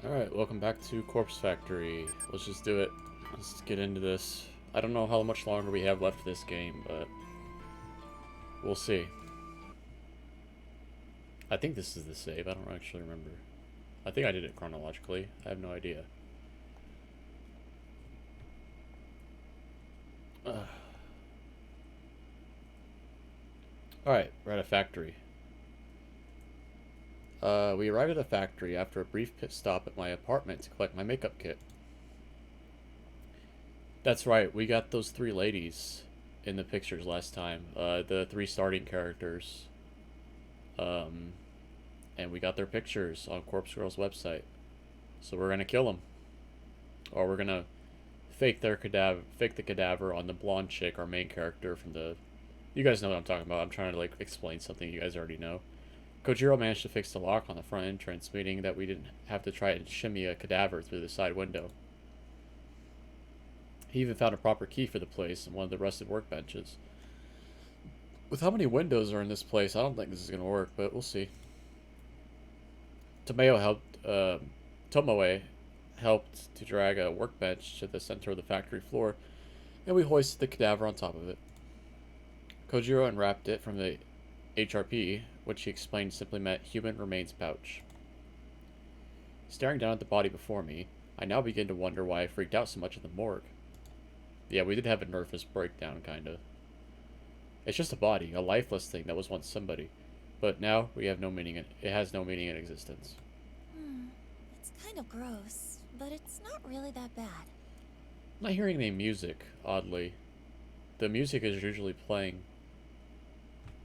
Alright, welcome back to Corpse Factory. Let's just do it. Let's get into this. I don't know how much longer we have left of this game, but we'll see. I think this is the save. I don't actually remember. I think I did it chronologically. I have no idea. Alright, we're at a factory. We arrived at a factory after a brief pit stop at my apartment to collect my makeup kit. That's right, we got those three ladies in the pictures last time. The three starting characters. And we got their pictures on Corpse Girl's website. So we're gonna kill them. Or we're gonna fake the cadaver on the blonde chick, our main character from the... You guys know what I'm talking about. I'm trying to, explain something you guys already know. Kojiro managed to fix the lock on the front entrance, meaning that we didn't have to try and shimmy a cadaver through the side window. He even found a proper key for the place and one of the rusted workbenches. With how many windows are in this place, I don't think this is going to work, but we'll see. Tomoe helped to drag a workbench to the center of the factory floor, and we hoisted the cadaver on top of it. Kojiro unwrapped it from the HRP, which he explained simply meant human remains pouch. Staring down at the body before me, I now begin to wonder why I freaked out so much in the morgue. Yeah, we did have a nervous breakdown, kinda. It's just a body, a lifeless thing that was once somebody. But now, we have no meaning it has no meaning in existence. It's kind of gross, but it's not really that bad. I'm not hearing any music, oddly. The music is usually playing.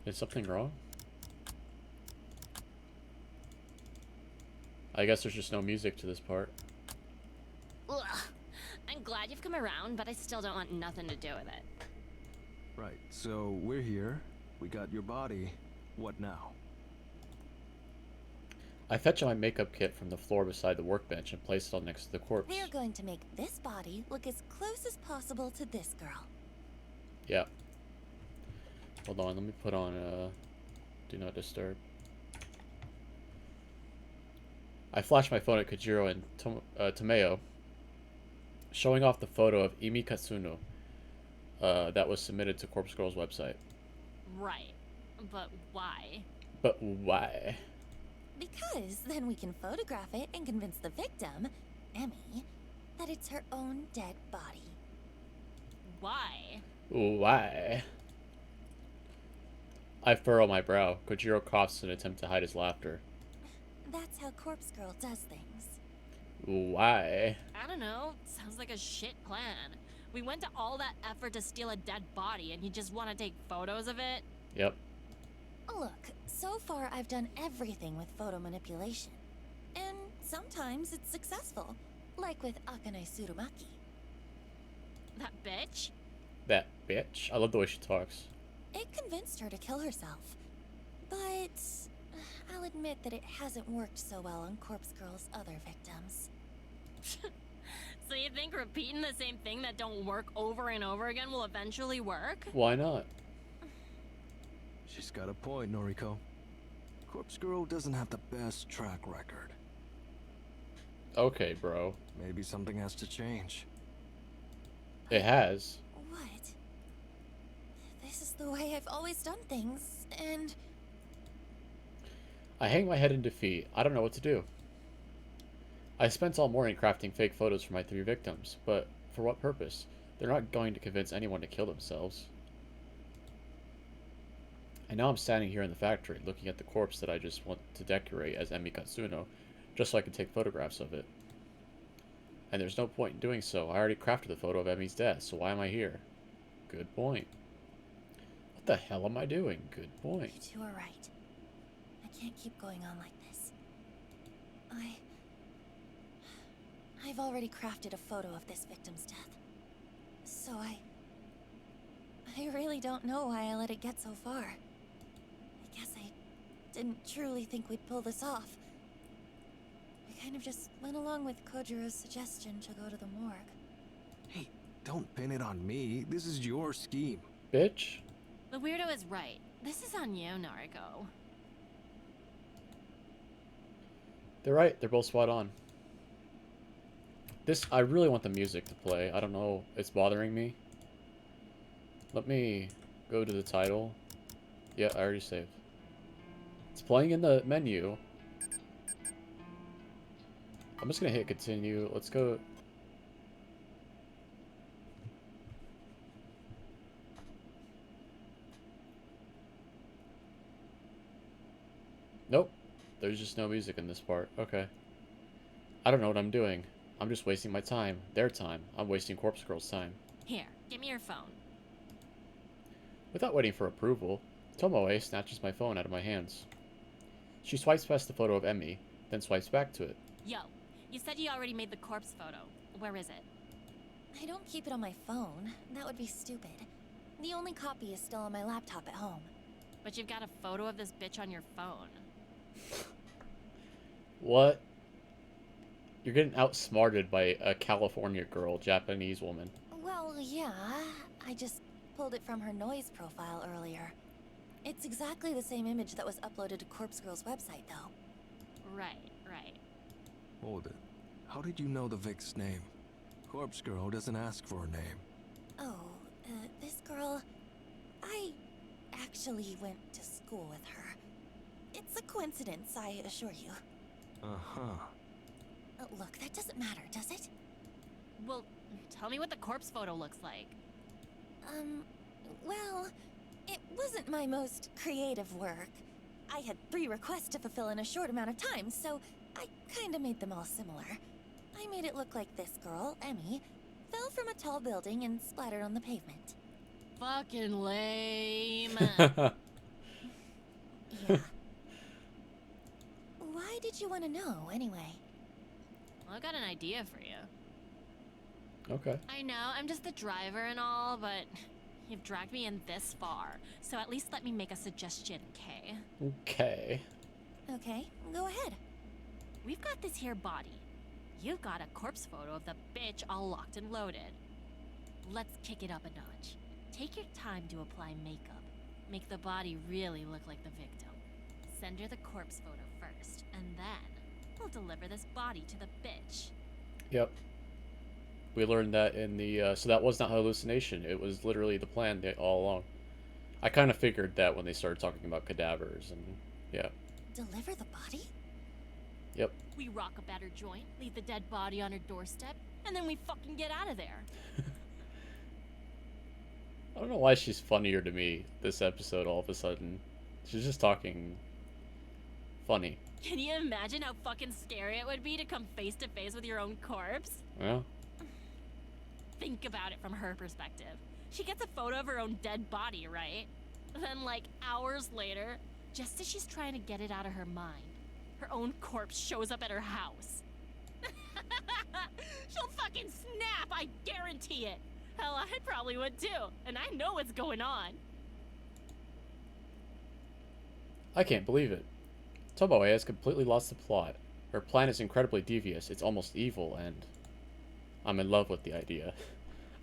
Is something wrong? I guess there's just no music to this part. Ugh. I'm glad you've come around, but I still don't want nothing to do with it. Right, so we're here. We got your body. What now? I fetch my makeup kit from the floor beside the workbench and place it on next to the corpse. We are going to make this body look as close as possible to this girl. Yeah. Hold on, let me put on Do Not Disturb. I flash my phone at Kojiro and Tomoe, showing off the photo of Imi Katsuno that was submitted to Corpse Girl's website. Right. But why? But why? Because then we can photograph it and convince the victim, Emmy, that it's her own dead body. Why? Why? I furrow my brow. Kojiro coughs in an attempt to hide his laughter. That's how Corpse Girl does things. Why? I don't know. Sounds like a shit plan. We went to all that effort to steal a dead body and you just want to take photos of it? Yep. Look, so far I've done everything with photo manipulation. And sometimes it's successful, like with Akane Tsurumaki. That bitch? That bitch. I love the way she talks. It convinced her to kill herself. But I'll admit that it hasn't worked so well on Corpse Girl's other victims. So you think repeating the same thing that don't work over and over again will eventually work? Why not? She's got a point, Noriko. Corpse Girl doesn't have the best track record. Okay, bro. Maybe something has to change. It has. What? This is the way I've always done things, and... I hang my head in defeat. I don't know what to do. I spent all morning crafting fake photos for my three victims, but for what purpose? They're not going to convince anyone to kill themselves. And now I'm standing here in the factory, looking at the corpse that I just want to decorate as Emi Katsuno, just so I can take photographs of it. And there's no point in doing so. I already crafted a photo of Emi's death, so why am I here? Good point. What the hell am I doing? Good point. You two are right. I can't keep going on like this. I've already crafted a photo of this victim's death. So I really don't know why I let it get so far. I guess I didn't truly think we'd pull this off. We kind of just went along with Kojiro's suggestion to go to the morgue. Hey, don't pin it on me. This is your scheme. Bitch. The weirdo is right. This is on you, Noriko. They're right. They're both spot on. I really want the music to play. I don't know. It's bothering me. Let me go to the title. Yeah, I already saved. It's playing in the menu. I'm just gonna hit continue. Let's go. Nope. There's just no music in this part. Okay. I don't know what I'm doing. I'm just wasting my time. Their time. I'm wasting Corpse Girl's time. Here, give me your phone. Without waiting for approval, Tomoe snatches my phone out of my hands. She swipes past the photo of Emmy, then swipes back to it. Yo, you said you already made the corpse photo. Where is it? I don't keep it on my phone. That would be stupid. The only copy is still on my laptop at home. But you've got a photo of this bitch on your phone. What? You're getting outsmarted by a California girl, Japanese woman. Well, yeah. I just pulled it from her noise profile earlier. It's exactly the same image that was uploaded to Corpse Girl's website, though. Right, right. Hold it. How did you know the Vic's name? Corpse Girl doesn't ask for her name. Oh, this girl... I actually went to school with her. It's a coincidence, I assure you. Uh-huh. Look, that doesn't matter, does it? Well, tell me what the corpse photo looks like. Well, it wasn't my most creative work. I had 3 requests to fulfill in a short amount of time, so I kinda made them all similar. I made it look like this girl, Emmy, fell from a tall building and splattered on the pavement. Fucking lame. Yeah. Why did you want to know, anyway? Well, I got an idea for you. Okay. I know, I'm just the driver and all, but you've dragged me in this far, so at least let me make a suggestion, okay? Okay. Okay, go ahead. We've got this here body. You've got a corpse photo of the bitch all locked and loaded. Let's kick it up a notch. Take your time to apply makeup. Make the body really look like the victim. Send her the corpse photo first, and then we'll deliver this body to the bitch. Yep. We learned that in the, so that was not hallucination. It was literally the plan all along. I kind of figured that when they started talking about cadavers, and yeah. Deliver the body? Yep. We rock a better joint, leave the dead body on her doorstep, and then we fucking get out of there. I don't know why she's funnier to me this episode all of a sudden. She's just talking funny. Can you imagine how fucking scary it would be to come face to face with your own corpse? Yeah. Think about it from her perspective. She gets a photo of her own dead body, right? Then, like, hours later, just as she's trying to get it out of her mind, her own corpse shows up at her house. She'll fucking snap, I guarantee it. Hell, I probably would too, and I know what's going on. I can't believe it. Tomoe has completely lost the plot. Her plan is incredibly devious, it's almost evil, and I'm in love with the idea.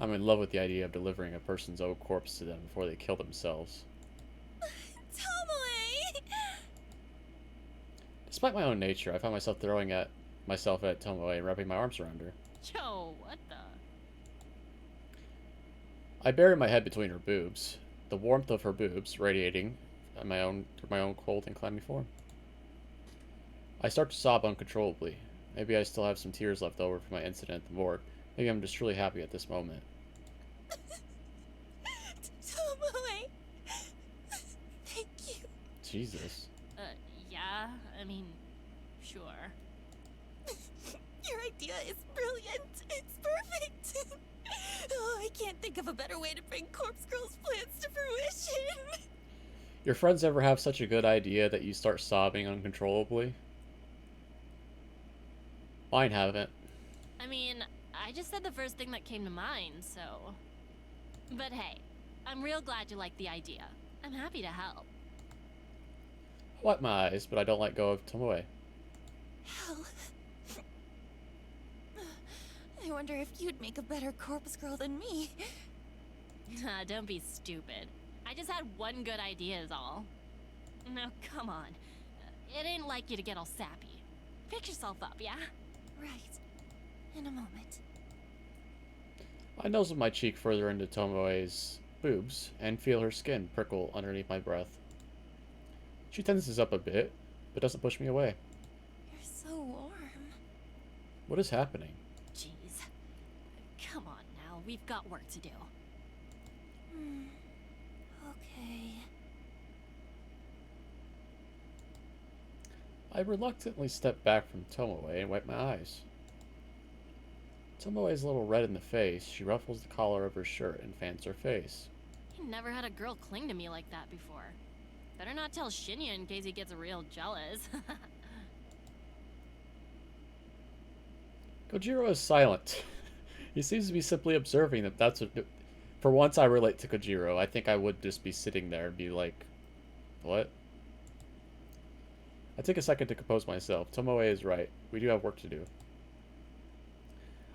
I'm in love with the idea of delivering a person's own corpse to them before they kill themselves. Tomoe! Despite my own nature, I find myself throwing myself at Tomoe and wrapping my arms around her. Yo, what the? I bury my head between her boobs, the warmth of her boobs radiating through my own cold and clammy form. I start to sob uncontrollably. Maybe I still have some tears left over from my incident at the morgue. Maybe I'm just truly happy at this moment. Tomoe! Thank you. Jesus. Yeah, I mean, sure. Your idea is brilliant. It's perfect. Oh, I can't think of a better way to bring Corpse Girl's plans to fruition. Your friends ever have such a good idea that you start sobbing uncontrollably? Mine haven't. I mean, I just said the first thing that came to mind, so... But hey, I'm real glad you like the idea. I'm happy to help. I wipe my eyes, but I don't let go of Tomoe. Hell. I wonder if you'd make a better Corpse Girl than me. Don't be stupid. I just had one good idea is all. Now, come on. It ain't like you to get all sappy. Pick yourself up, yeah? Right. In a moment. I nuzzle my cheek further into Tomoe's boobs and feel her skin prickle underneath my breath. She tenses up a bit, but doesn't push me away. You're so warm. What is happening? Jeez. Come on now, we've got work to do. Okay. I reluctantly step back from Tomoe and wipe my eyes. Tomoe is a little red in the face. She ruffles the collar of her shirt and fans her face. You never had a girl cling to me like that before. Better not tell Shinya in case he gets real jealous. Kojiro is silent. He seems to be simply observing that that's what... For once I relate to Kojiro. I think I would just be sitting there and be like, what? I take a second to compose myself. Tomoe is right. We do have work to do.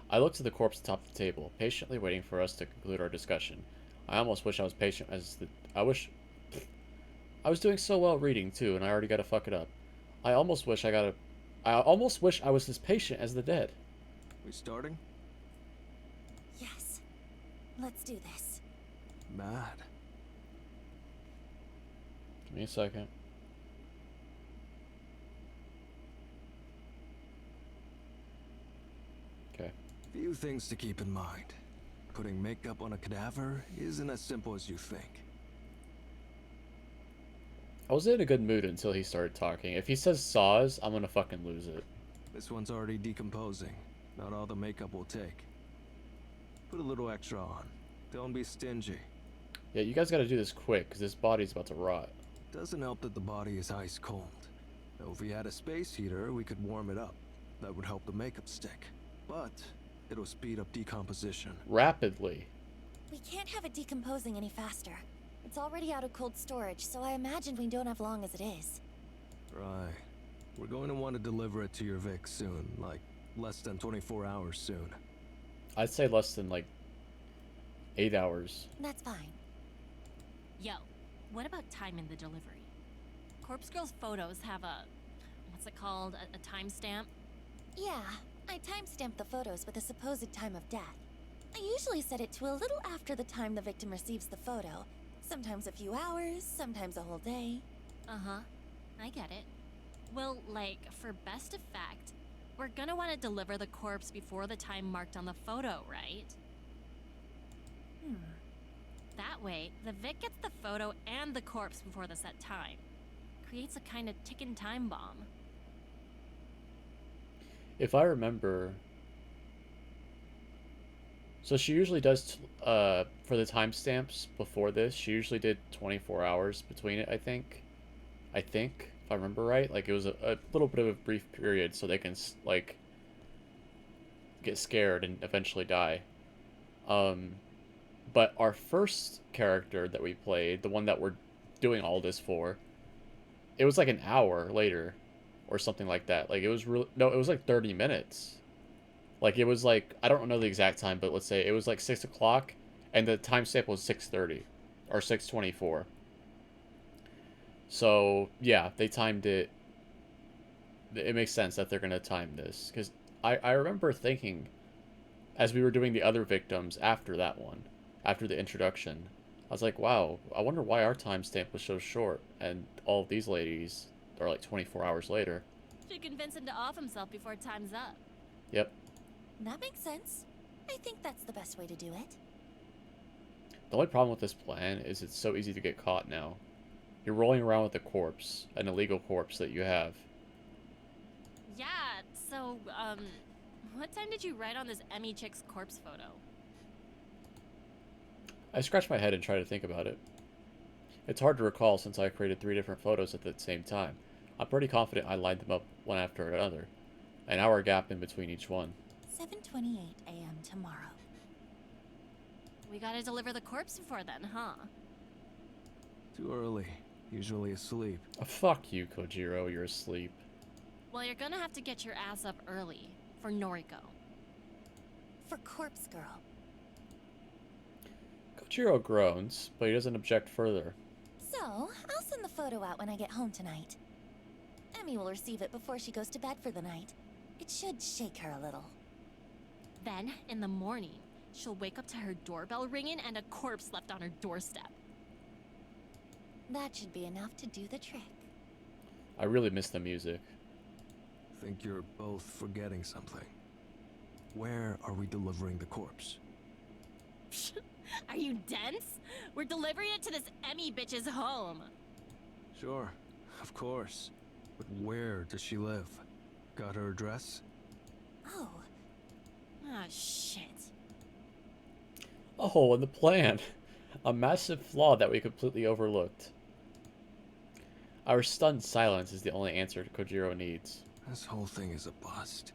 I look to the corpse atop the table, patiently waiting for us to conclude our discussion. I almost wish I was patient as the... I was doing so well reading, too, and I already gotta fuck it up. I almost wish I was as patient as the dead. We starting? Yes. Let's do this. Mad. Give me a second. Okay. Few things to keep in mind. Putting makeup on a cadaver isn't as simple as you think. I was in a good mood until he started talking. If he says saws, I'm gonna fucking lose it. This one's already decomposing. Not all the makeup will take. Put a little extra on. Don't be stingy. Yeah, you guys gotta do this quick, because this body's about to rot. Doesn't help that the body is ice cold. Though if we had a space heater, we could warm it up. That would help the makeup stick. But it'll speed up decomposition. Rapidly. We can't have it decomposing any faster. It's already out of cold storage, so I imagine we don't have long as it is. Right. We're going to want to deliver it to your Vic soon. Like, less than 24 hours soon. I'd say less than, like, 8 hours. That's fine. Yo, what about timing the delivery? Corpse Girl's photos have a... what's it called? A timestamp? Yeah, I timestamped the photos with a supposed time of death. I usually set it to a little after the time the victim receives the photo. Sometimes a few hours, sometimes a whole day. Uh-huh. I get it. Well, like, for best effect, we're gonna want to deliver the corpse before the time marked on the photo, right? That way, the Vic gets the photo and the corpse before the set time. Creates a kind of ticking time bomb. If I remember... So she usually does, for the timestamps before this, she usually did 24 hours between it, I think. If I remember right. Like, it was a little bit of a brief period so they can, like, get scared and eventually die. But our first character that we played, the one that we're doing all this for, it was like an hour later or something like that. Like, it was really... No, it was like 30 minutes. Like, it was like... I don't know the exact time, but let's say it was like 6 o'clock, and the timestamp was 6:30 or 6:24. So, yeah, they timed it. It makes sense that they're going to time this. Because I remember thinking, as we were doing the other victims after that one, after the introduction, I was like, wow, I wonder why our timestamp was so short, and all of these ladies are like 24 hours later. Should convince him to off himself before time's up. Yep. That makes sense. I think that's the best way to do it. The only problem with this plan is it's so easy to get caught now. You're rolling around with a corpse, an illegal corpse that you have. Yeah, so, what time did you write on this Emmy chick's corpse photo? I scratch my head and try to think about it. It's hard to recall since I created 3 different photos at the same time. I'm pretty confident I lined them up one after another. An hour gap in between each one. 7:28 a.m. tomorrow. We gotta deliver the corpse before then, huh? Too early. Usually asleep. Oh, fuck you, Kojiro. You're asleep. Well, you're gonna have to get your ass up early. For Noriko. For Corpse Girl. Kojiro groans, but he doesn't object further. So, I'll send the photo out when I get home tonight. Emmy will receive it before she goes to bed for the night. It should shake her a little. Then, in the morning, she'll wake up to her doorbell ringing and a corpse left on her doorstep. That should be enough to do the trick. I really miss the music. Think you're both forgetting something. Where are we delivering the corpse? Are you dense? We're delivering it to this Emmy bitch's home. Sure, of course. But where does she live? Got her address? Oh, Ah, shit. A hole in the plan. A massive flaw that we completely overlooked. Our stunned silence is the only answer Kojiro needs. This whole thing is a bust.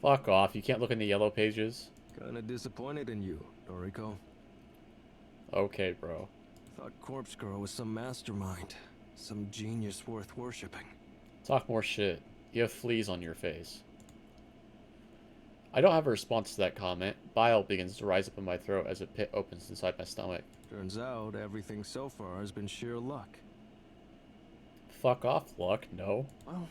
Fuck off, you can't look in the yellow pages? Kinda disappointed in you, Noriko. Okay, bro. Thought Corpse Girl was some mastermind. Some genius worth worshipping. Talk more shit. You have fleas on your face. I don't have a response to that comment. Bile begins to rise up in my throat as a pit opens inside my stomach. Turns out everything so far has been sheer luck. Fuck off, luck. No. Well,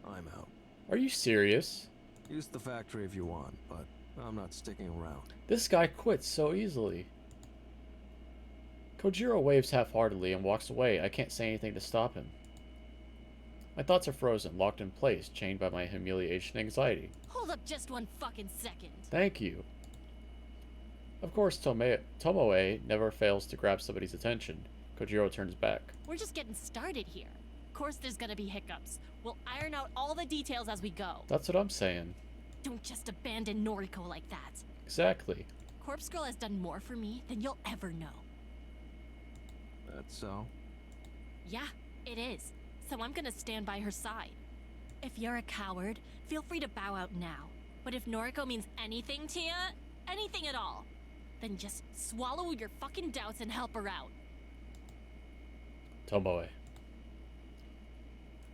I'm out. Are you serious? Use the factory if you want, but I'm not sticking around. This guy quits so easily. Kojiro waves half-heartedly and walks away. I can't say anything to stop him. My thoughts are frozen, locked in place, chained by my humiliation and anxiety. Hold up just one fucking second. Thank you. Of course, Tomoe never fails to grab somebody's attention. Kojiro turns back. We're just getting started here. Of course there's gonna be hiccups. We'll iron out all the details as we go. That's what I'm saying. Don't just abandon Noriko like that. Exactly. Corpse Girl has done more for me than you'll ever know. That's so. Yeah, it is. So I'm gonna stand by her side. If you're a coward, feel free to bow out now. But if Noriko means anything to you, anything at all, then just swallow your fucking doubts and help her out. Tomoe.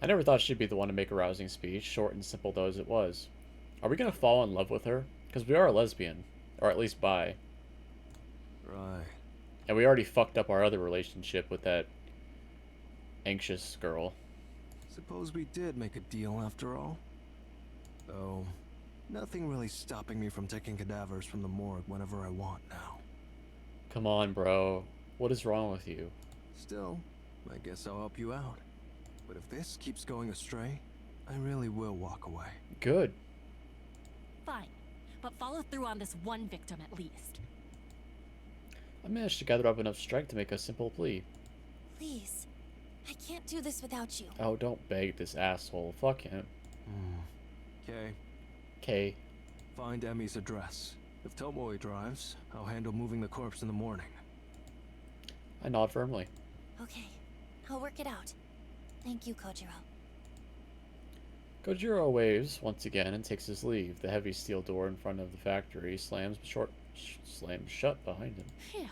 I never thought she'd be the one to make a rousing speech, short and simple though as it was. Are we gonna fall in love with her? Because we are a lesbian. Or at least bi. Right. And we already fucked up our other relationship with that anxious girl. Suppose we did make a deal after all? Though, nothing really stopping me from taking cadavers from the morgue whenever I want now. Come on, bro. What is wrong with you? Still, I guess I'll help you out. But if this keeps going astray, I really will walk away. Good. Fine, but follow through on this one victim at least. I managed to gather up enough strength to make a simple plea. please. I can't do this without you. Oh, don't beg this asshole. Fuck him. Okay. Okay. Find Emmy's address. If Tomoe drives, I'll handle moving the corpse in the morning. I nod firmly. Okay, I'll work it out. Thank you, Kojiro. Kojiro waves once again and takes his leave. The heavy steel door in front of the factory slams shut behind him. Phew.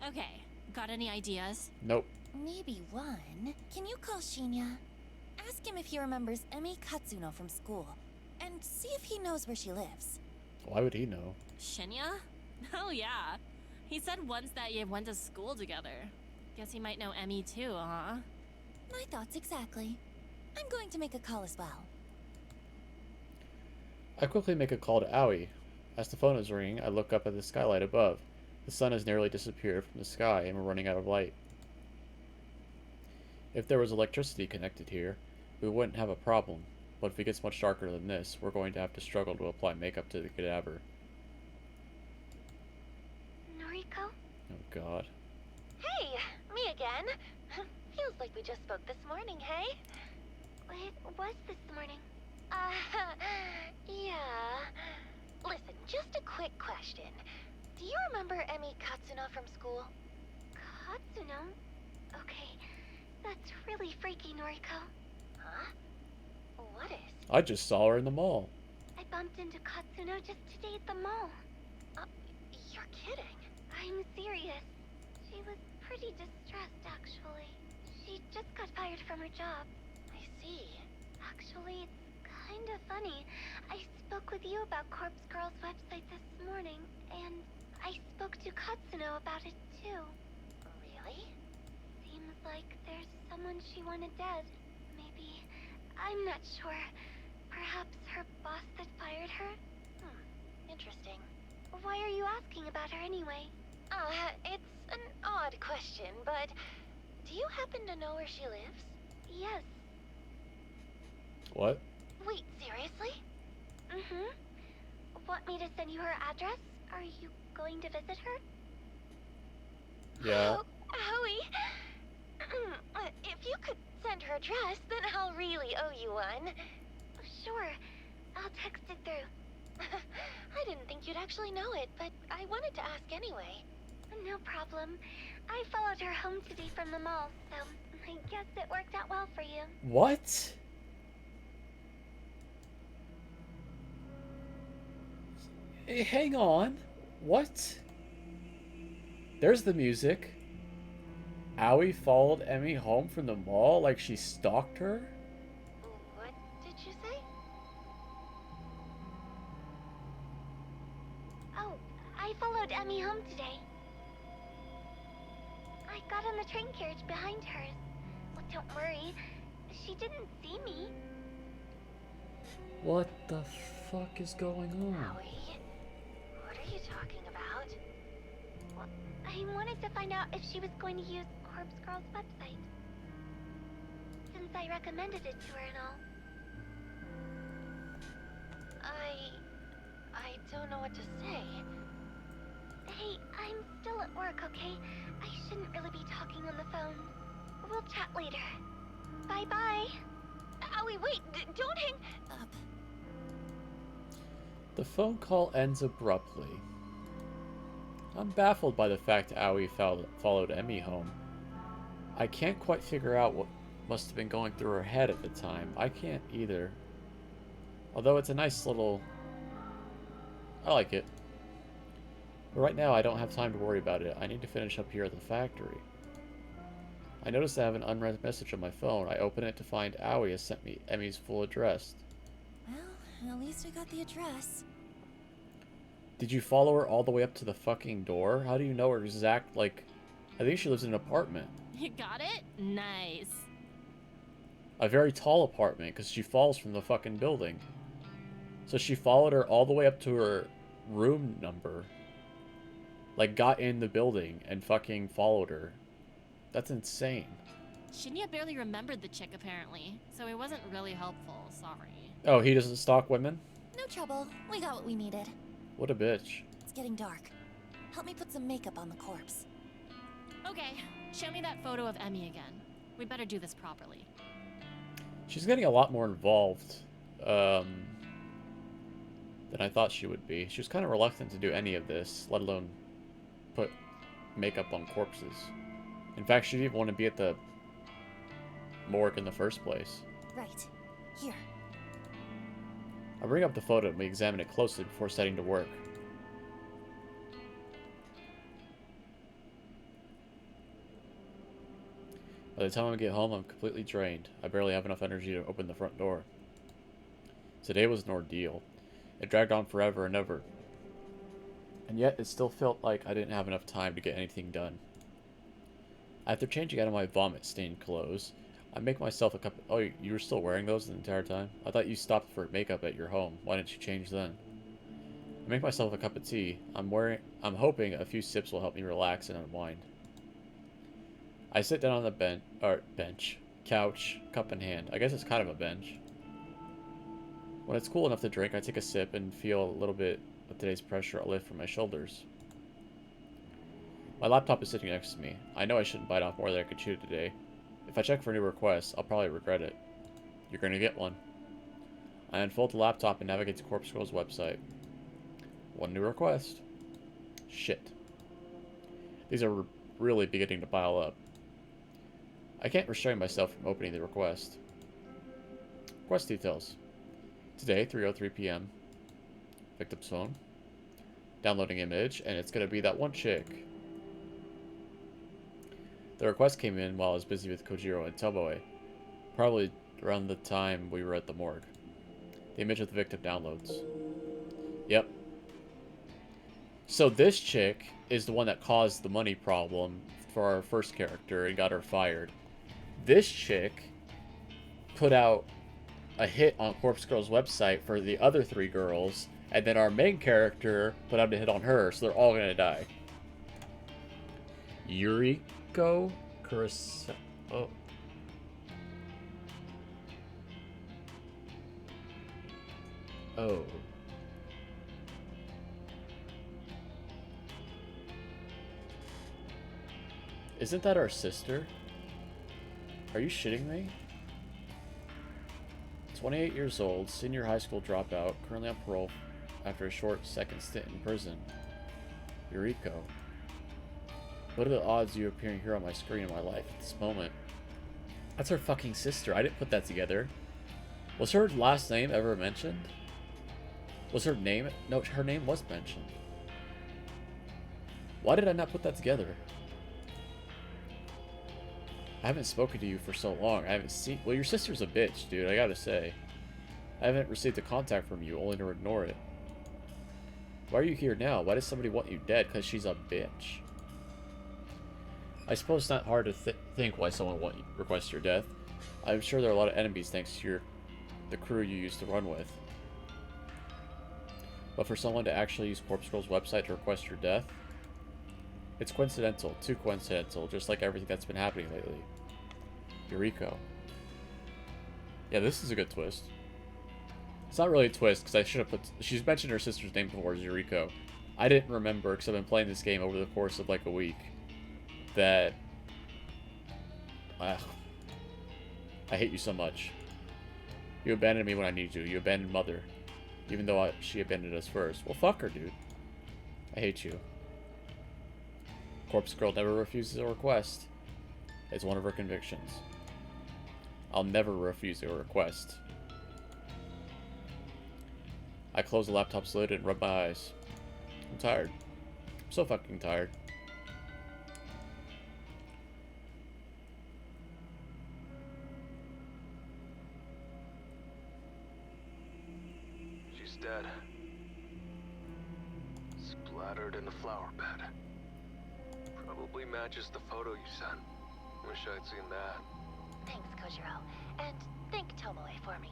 Okay, got any ideas? Nope. Maybe one. Can you call Shinya? Ask him if he remembers Emi Katsuno from school, and see if he knows where she lives. Why would he know? Shinya? Oh yeah. He said once that you went to school together. Guess he might know Emmy too, huh? My thoughts exactly. I'm going to make a call as well. I quickly make a call to Aoi. As the phone is ringing, I look up at the skylight above. The sun has nearly disappeared from the sky and we're running out of light. If there was electricity connected here, we wouldn't have a problem. But if it gets much darker than this, we're going to have to struggle to apply makeup to the cadaver. Noriko? Oh god. Hey, me again. Feels like we just spoke this morning, hey? It was this morning. Yeah. Listen, just a quick question. Do you remember Emi Katsuno from school? Katsuno? Okay, that's really freaky, Noriko. Huh? What is? I just saw her in the mall. I bumped into Katsuno just today at the mall. You're kidding. I'm serious. She was pretty distressed, actually. She just got fired from her job. I see. Actually, it's kind of funny. I spoke with you about Corpse Girl's website this morning, and I spoke to Katsuno about it too. Really? Seems like there's someone she wanted dead. Maybe. I'm not sure. Perhaps her boss that fired her? Interesting. Why are you asking about her anyway? It's an odd question, but do you happen to know where she lives? Yes. What? Wait, seriously? Mm-hmm. Want me to send you her address? Are you going to visit her? Yeah. Oh, Howie. If you could send her address, then I'll really owe you one. Sure. I'll text it through. I didn't think you'd actually know it, but I wanted to ask anyway. No problem. I followed her home today from the mall, so I guess it worked out well for you. What? Hey, hang on. What? There's the music. Aoi followed Emmy home from the mall like she stalked her? What did you say? Oh, I followed Emmy home today. I got on the train carriage behind hers. Well, don't worry. She didn't see me. What the fuck is going on? Howie, what are you talking about? Well, I wanted to find out if she was going to use Corpse Girl's website. Since I recommended it to her and all. I don't know what to say. Hey, I'm still at work, okay? I shouldn't really be talking on the phone. We'll chat later. Bye-bye. Howie, wait, don't hang Up. The phone call ends abruptly. I'm baffled by the fact Aoi followed Emmy home. I can't quite figure out what must have been going through her head at the time. I can't either. Although it's a nice little... I like it. But right now I don't have time to worry about it. I need to finish up here at the factory. I noticed I have an unread message on my phone. I open it to find Aoi has sent me Emmy's full address. Well, at least I got the address. Did you follow her all the way up to the fucking door? How do you know her exact, like... I think she lives in an apartment. You got it? Nice. A very tall apartment, because she falls from the fucking building. So she followed her all the way up to her room number. Like, got in the building and fucking followed her. That's insane. Shinya barely remembered the chick, apparently, so it wasn't really helpful, sorry. Oh, he doesn't stalk women? No trouble. We got what we needed. What a bitch. It's getting dark. Help me put some makeup on the corpse. Okay, show me that photo of Emmy again. We better do this properly. She's getting a lot more involved than I thought she would be. She was kind of reluctant to do any of this, let alone put makeup on corpses. In fact, she didn't even want to be at the morgue in the first place. Right. Here. I bring up the photo and we examine it closely before setting to work. By the time I get home, I'm completely drained. I barely have enough energy to open the front door. Today was an ordeal. It dragged on forever and ever. And yet, it still felt like I didn't have enough time to get anything done. After changing out of my vomit-stained clothes, I make myself a cup of... Oh, you were still wearing those the entire time? I thought you stopped for makeup at your home. Why didn't you change then? I make myself a cup of tea. I'm hoping a few sips will help me relax and unwind. I sit down on the couch, cup in hand. I guess it's kind of a bench. When it's cool enough to drink, I take a sip and feel a little bit of today's pressure lift from my shoulders. My laptop is sitting next to me. I know I shouldn't bite off more than I could chew today. If I check for new requests, I'll probably regret it. You're gonna get one. I unfold the laptop and navigate to Corpse Girl's website. One new request. Shit. These are really beginning to pile up. I can't restrain myself from opening the request. Request details. Today, 3:03 p.m. Victim's phone. Downloading image, and it's gonna be that one chick. The request came in while I was busy with Kojiro and Tomoe, probably around the time we were at the morgue. The image of the victim downloads. Yep. So this chick is the one that caused the money problem for our first character and got her fired. This chick put out a hit on Corpse Girl's website for the other 3 girls, and then our main character put out a hit on her, so they're all gonna die. Yuriko Kurosawa. Oh. Oh. Isn't that our sister? Are you shitting me? 28 years old, senior high school dropout, currently on parole after a short second stint in prison. Yuriko. What are the odds of you appearing here on my screen in my life at this moment? That's her fucking sister. I didn't put that together. Was her last name ever mentioned? Was her name? No, her name was mentioned. Why did I not put that together? I haven't spoken to you for so long. I haven't seen... Well, your sister's a bitch, dude, I gotta say. I haven't received a contact from you, only to ignore it. Why are you here now? Why does somebody want you dead? Because she's a bitch. I suppose it's not hard to think why someone would request your death. I'm sure there are a lot of enemies thanks to the crew you used to run with. But for someone to actually use Corpse Girl's website to request your death, it's coincidental, too coincidental, just like everything that's been happening lately. Yuriko. Yeah, this is a good twist. It's not really a twist, because I should have put... She's mentioned her sister's name before, Yuriko. I didn't remember, because I've been playing this game over the course of like a week, that... I hate you so much. You abandoned me when I needed you. You abandoned Mother. Even though she abandoned us first. Well, fuck her, dude. I hate you. Corpse Girl never refuses a request. It's one of her convictions. I'll never refuse a request. I close the laptop's lid and rub my eyes. I'm tired. I'm so fucking tired. She's dead. Splattered in the flower bed. Probably matches the photo you sent. Wish I'd seen that. Thanks, Kojiro. And thank Tomoe for me.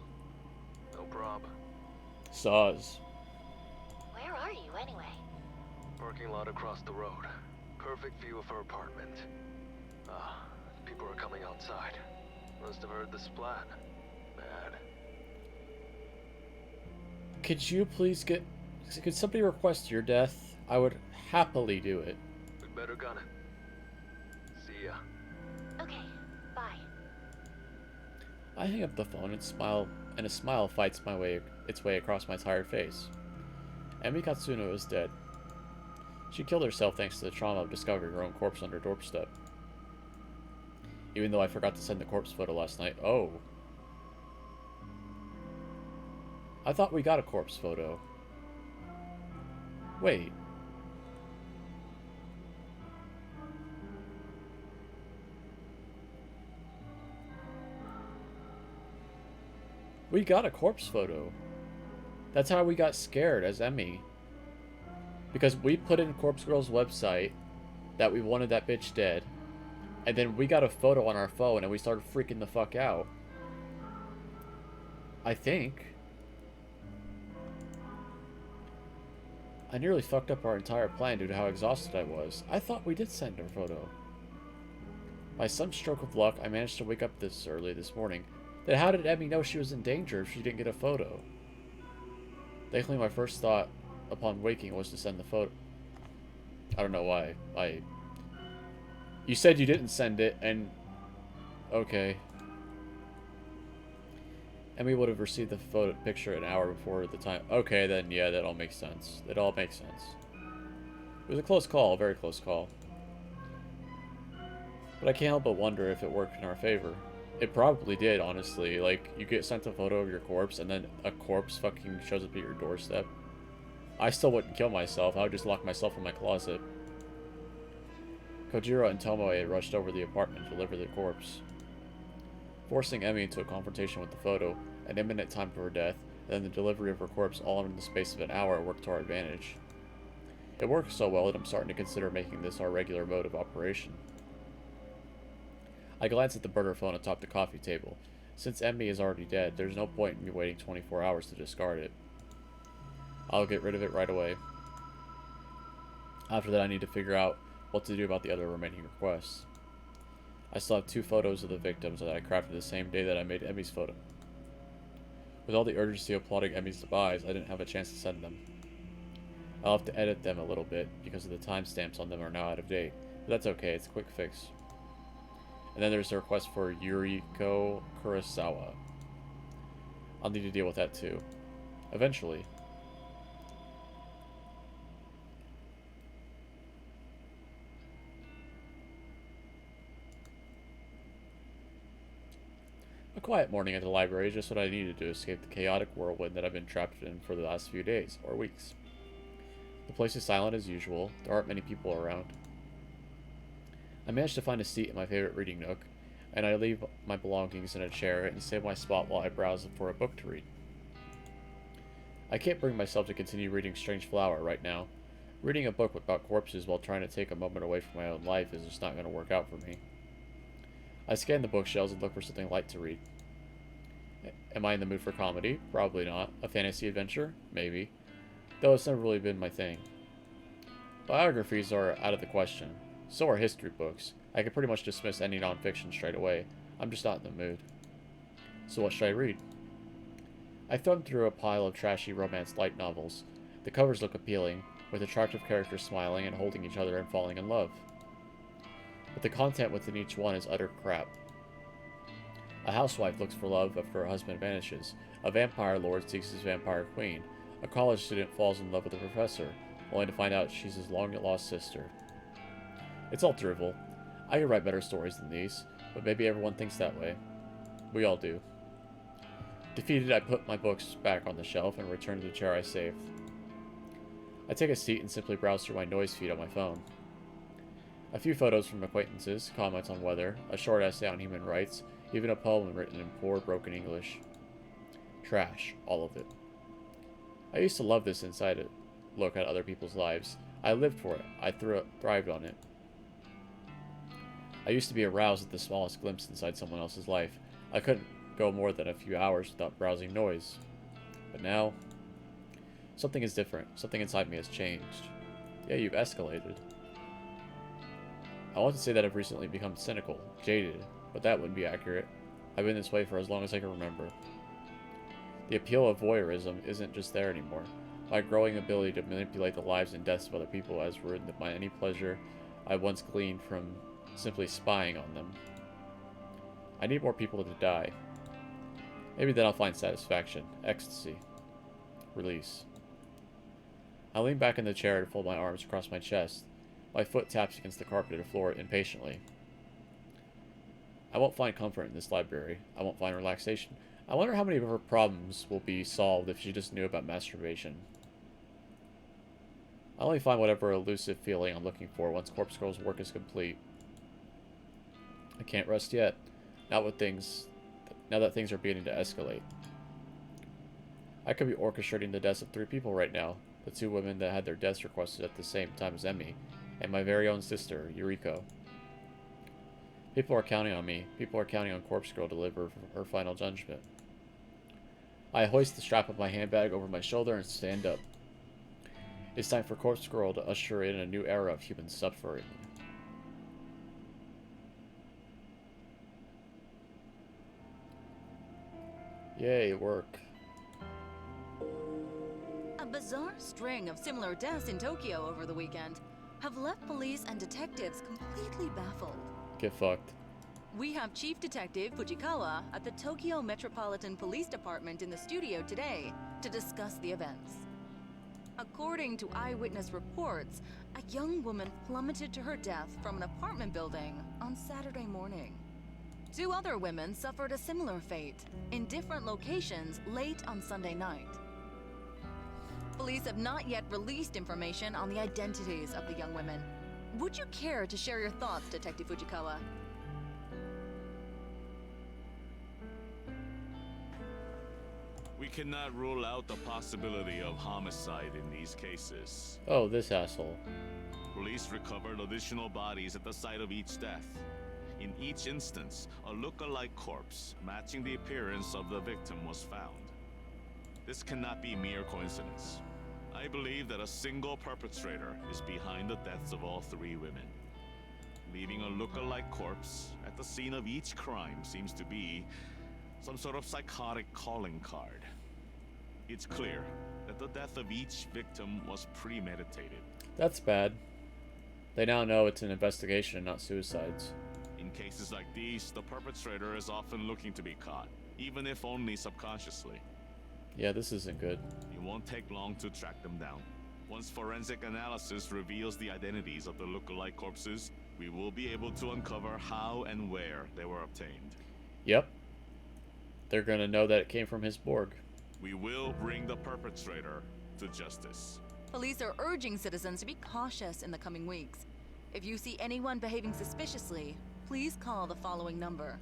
No prob. Saws. Where are you, anyway? Parking lot across the road. Perfect view of her apartment. Ah, people are coming outside. Must have heard the splat. Bad. Could you please get... Could somebody request your death? I would happily do it. We'd better gun it. See ya. Okay, bye. I hang up the phone and smile, and a smile fights its way across my tired face. Emi Katsuno is dead. She killed herself thanks to the trauma of discovering her own corpse on her doorstep. Even though I forgot to send the corpse photo last night. Oh. I thought we got a corpse photo. Wait. We got a corpse photo. That's how we got scared as Emmy. Because we put in Corpse Girl's website that we wanted that bitch dead. And then we got a photo on our phone and we started freaking the fuck out. I think. I nearly fucked up our entire plan due to how exhausted I was. I thought we did send her photo. By some stroke of luck, I managed to wake up this early this morning. Then how did Emmy know she was in danger if she didn't get a photo? Thankfully, my first thought upon waking was to send the photo. I don't know why. You said you didn't send it, and... Okay. Emmy would have received the photo picture an hour before the time. Okay, then, yeah, that all makes sense. It all makes sense. It was a close call, a very close call. But I can't help but wonder if it worked in our favor. It probably did, honestly. Like, you get sent a photo of your corpse, and then a corpse fucking shows up at your doorstep. I still wouldn't kill myself. I would just lock myself in my closet. Kojiro and Tomoe rushed over the apartment to deliver the corpse, forcing Emmy into a confrontation with the photo, an imminent time for her death, and then the delivery of her corpse all in the space of an hour worked to our advantage. It worked so well that I'm starting to consider making this our regular mode of operation. I glanced at the burner phone atop the coffee table. Since Emmy is already dead, there's no point in me waiting 24 hours to discard it. I'll get rid of it right away. After that, I need to figure out what to do about the other remaining requests. I still have 2 photos of the victims that I crafted the same day that I made Emmy's photo. With all the urgency of plotting Emmy's demise, I didn't have a chance to send them. I'll have to edit them a little bit because of the timestamps on them are now out of date, but that's okay, it's a quick fix. And then there's the request for Yuriko Kurosawa. I'll need to deal with that too. Eventually. A quiet morning at the library is just what I needed to escape the chaotic whirlwind that I've been trapped in for the last few days, or weeks. The place is silent as usual, there aren't many people around. I managed to find a seat in my favorite reading nook, and I leave my belongings in a chair and save my spot while I browse for a book to read. I can't bring myself to continue reading Strange Flower right now. Reading a book about corpses while trying to take a moment away from my own life is just not going to work out for me. I scan the bookshelves and look for something light to read. Am I in the mood for comedy? Probably not. A fantasy adventure? Maybe. Though it's never really been my thing. Biographies are out of the question. So are history books. I could pretty much dismiss any nonfiction straight away. I'm just not in the mood. So what should I read? I thumbed through a pile of trashy romance light novels. The covers look appealing, with attractive characters smiling and holding each other and falling in love. But the content within each one is utter crap. A housewife looks for love after her husband vanishes. A vampire lord seeks his vampire queen. A college student falls in love with a professor, only to find out she's his long-lost sister. It's all drivel. I could write better stories than these, but maybe everyone thinks that way. We all do. Defeated, I put my books back on the shelf and return to the chair I saved. I take a seat and simply browse through my noise feed on my phone. A few photos from acquaintances, comments on weather, a short essay on human rights, even a poem written in poor, broken English. Trash, all of it. I used to love this inside look at other people's lives. I lived for it. I thrived on it. I used to be aroused at the smallest glimpse inside someone else's life. I couldn't go more than a few hours without browsing noise. But now, something is different. Something inside me has changed. Yeah, you've escalated. I want to say that I've recently become cynical, jaded, but that wouldn't be accurate. I've been this way for as long as I can remember. The appeal of voyeurism isn't just there anymore. My growing ability to manipulate the lives and deaths of other people has ruined any pleasure I once gleaned from simply spying on them. I need more people to die. Maybe then I'll find satisfaction, ecstasy, release. I lean back in the chair and fold my arms across my chest. My foot taps against the carpeted floor impatiently. I won't find comfort in this library. I won't find relaxation. I wonder how many of her problems will be solved if she just knew about masturbation. I'll only find whatever elusive feeling I'm looking for once Corpse Girl's work is complete. I can't rest yet. Now that things are beginning to escalate. I could be orchestrating the deaths of 3 people right now. The 2 women that had their deaths requested at the same time as Emmy, and my very own sister, Yuriko. People are counting on me. People are counting on Corpse Girl to deliver her final judgment. I hoist the strap of my handbag over my shoulder and stand up. It's time for Corpse Girl to usher in a new era of human suffering. Yay, work. A bizarre string of similar deaths in Tokyo over the weekend have left police and detectives completely baffled. Get fucked. We have Chief Detective Fujikawa at the Tokyo Metropolitan Police Department in the studio today to discuss the events. According to eyewitness reports, a young woman plummeted to her death from an apartment building on Saturday morning. 2 other women suffered a similar fate in different locations late on Sunday night. Police have not yet released information on the identities of the young women. Would you care to share your thoughts, Detective Fujikawa? We cannot rule out the possibility of homicide in these cases. Oh, this asshole. Police recovered additional bodies at the site of each death. In each instance, a look-alike corpse matching the appearance of the victim was found. This cannot be mere coincidence. I believe that a single perpetrator is behind the deaths of all 3 women. Leaving a look-alike corpse at the scene of each crime seems to be some sort of psychotic calling card. It's clear that the death of each victim was premeditated. That's bad. They now know it's an investigation and not suicides. In cases like these, the perpetrator is often looking to be caught, even if only subconsciously. Yeah, this isn't good. It won't take long to track them down. Once forensic analysis reveals the identities of the look-alike corpses, we will be able to uncover how and where they were obtained. Yep. They're gonna know that it came from his Borg. We will bring the perpetrator to justice. Police are urging citizens to be cautious in the coming weeks. If you see anyone behaving suspiciously, please call the following number.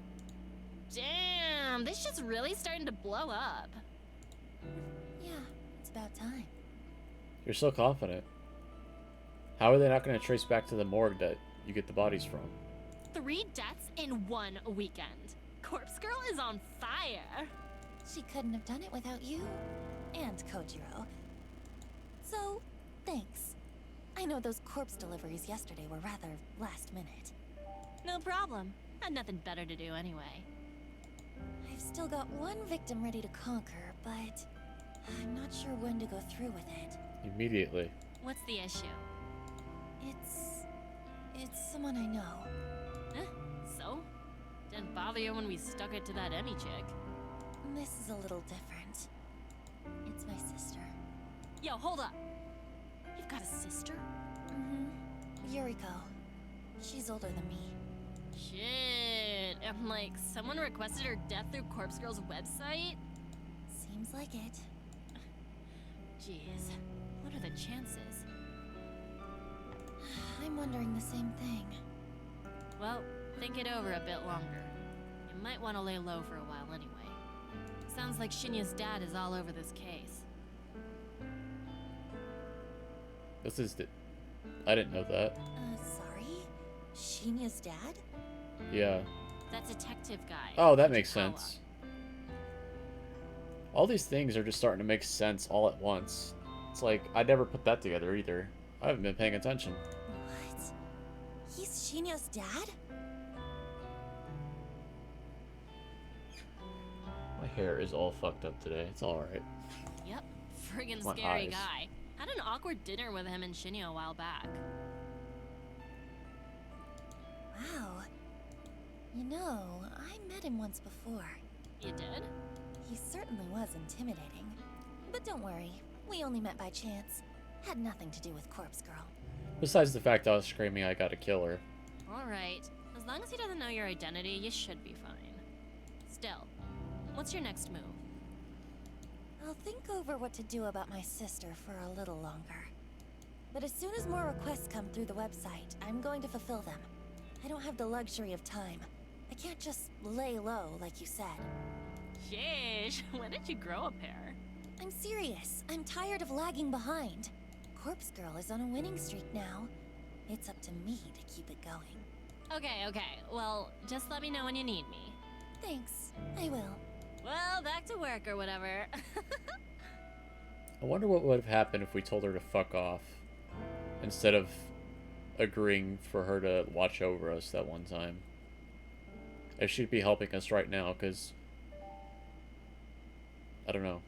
Damn, this shit's really starting to blow up. Yeah, it's about time. You're so confident. How are they not gonna trace back to the morgue that you get the bodies from? 3 deaths in 1 weekend. Corpse Girl is on fire. She couldn't have done it without you and Kojiro. So, thanks. I know those corpse deliveries yesterday were rather last minute. No problem. Had nothing better to do anyway. I've still got 1 victim ready to conquer, but I'm not sure when to go through with it. Immediately. What's the issue? It's someone I know. Huh? So? Didn't bother you when we stuck it to that Emmy chick. This is a little different. It's my sister. Yo, hold up. You've got a sister? Mm-hmm. Yuriko. She's older than me. Shit. I'm like, someone requested her death through Corpse Girl's website? Seems like it. Jeez. What are the chances? I'm wondering the same thing. Well, think it over a bit longer. You might want to lay low for a while anyway. Sounds like Shinya's dad is all over this case. This is the... I didn't know that. Sorry? Shinya's dad? Yeah. That detective guy. Oh, that makes Fujikawa. sense. All these things are just starting to make sense all at once. It's like, I never put that together either. I haven't been paying attention. What? He's Shinya's dad? My hair is all fucked up today. It's alright. Yep. Friggin' My scary eyes. guy. Had an awkward dinner with him and Shinya a while back. Wow. You know, I met him once before. You did? He certainly was intimidating. But don't worry, we only met by chance. Had nothing to do with Corpse Girl. Besides the fact I was screaming I gotta kill her. Alright. As long as he doesn't know your identity, you should be fine. Still, what's your next move? I'll think over what to do about my sister for a little longer. But as soon as more requests come through the website, I'm going to fulfill them. I don't have the luxury of time. I can't just lay low like you said. Sheesh, when did you grow a pair? I'm serious. I'm tired of lagging behind. Corpse Girl is on a winning streak now. It's up to me to keep it going. Okay. Well, just let me know when you need me. Thanks. I will. Well, back to work or whatever. I wonder what would have happened if we told her to fuck off. Instead of agreeing for her to watch over us that one time. If she'd be helping us right now, because... I don't know.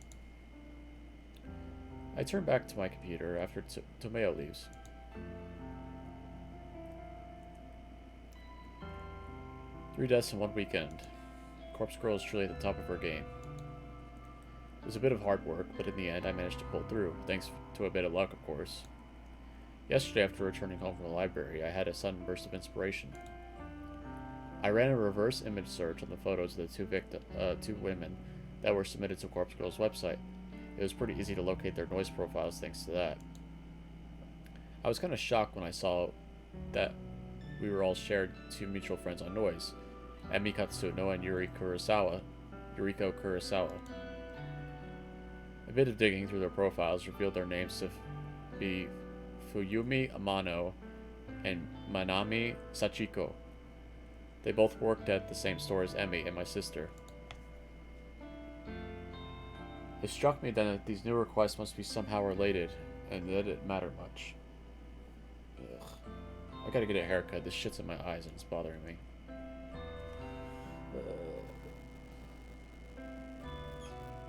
I turn back to my computer after Tomeo leaves. Three deaths in one weekend. Corpse Girl is truly at the top of her game. It was a bit of hard work, but in the end I managed to pull through, thanks to a bit of luck, of course. Yesterday, after returning home from the library, I had a sudden burst of inspiration. I ran a reverse image search on the photos of the two women that were submitted to Corpse Girl's website. It was pretty easy to locate their noise profiles thanks to that. I was kind of shocked when I saw that we were all shared two mutual friends on noise, Emi Katsuno and Yuriko Kurosawa. A bit of digging through their profiles revealed their names to be Fuyumi Amano and Manami Sachiko. They both worked at the same store as Emmy and my sister. It struck me then that these new requests must be somehow related, and that it didn't matter much. Ugh. I gotta get a haircut. This shit's in my eyes and it's bothering me.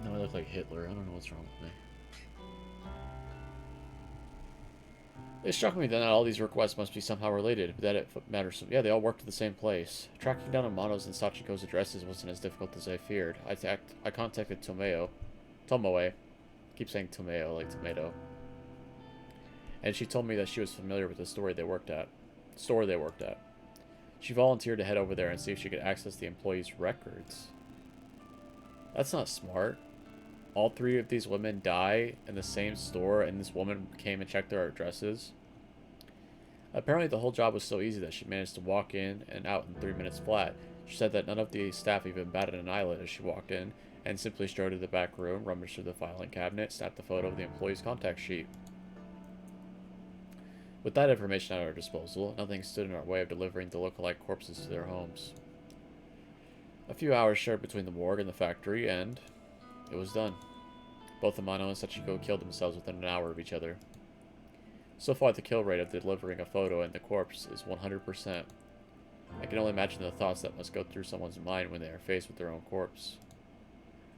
No, I look like Hitler. I don't know what's wrong with me. It struck me then that all these requests must be somehow related, but that it matters. Yeah, they all worked at the same place. Tracking down Amano's and Sachiko's addresses wasn't as difficult as I feared. I contacted Tomoe. Keep saying Tomeo like tomato. And she told me that she was familiar with the store they worked at. She volunteered to head over there and see if she could access the employees' records. That's not smart. All three of these women die in the same store, and this woman came and checked their addresses. Apparently the whole job was so easy that she managed to walk in and out in 3 minutes flat. She said that none of the staff even batted an eyelid as she walked in, and simply strode to the back room, rummaged through the filing cabinet, snapped a photo of the employee's contact sheet. With that information at our disposal, nothing stood in our way of delivering the look-alike corpses to their homes. A few hours shared between the morgue and the factory, and it was done. Both Amano and Sachiko killed themselves within an hour of each other. So far, the kill rate of delivering a photo and the corpse is 100%. I can only imagine the thoughts that must go through someone's mind when they are faced with their own corpse.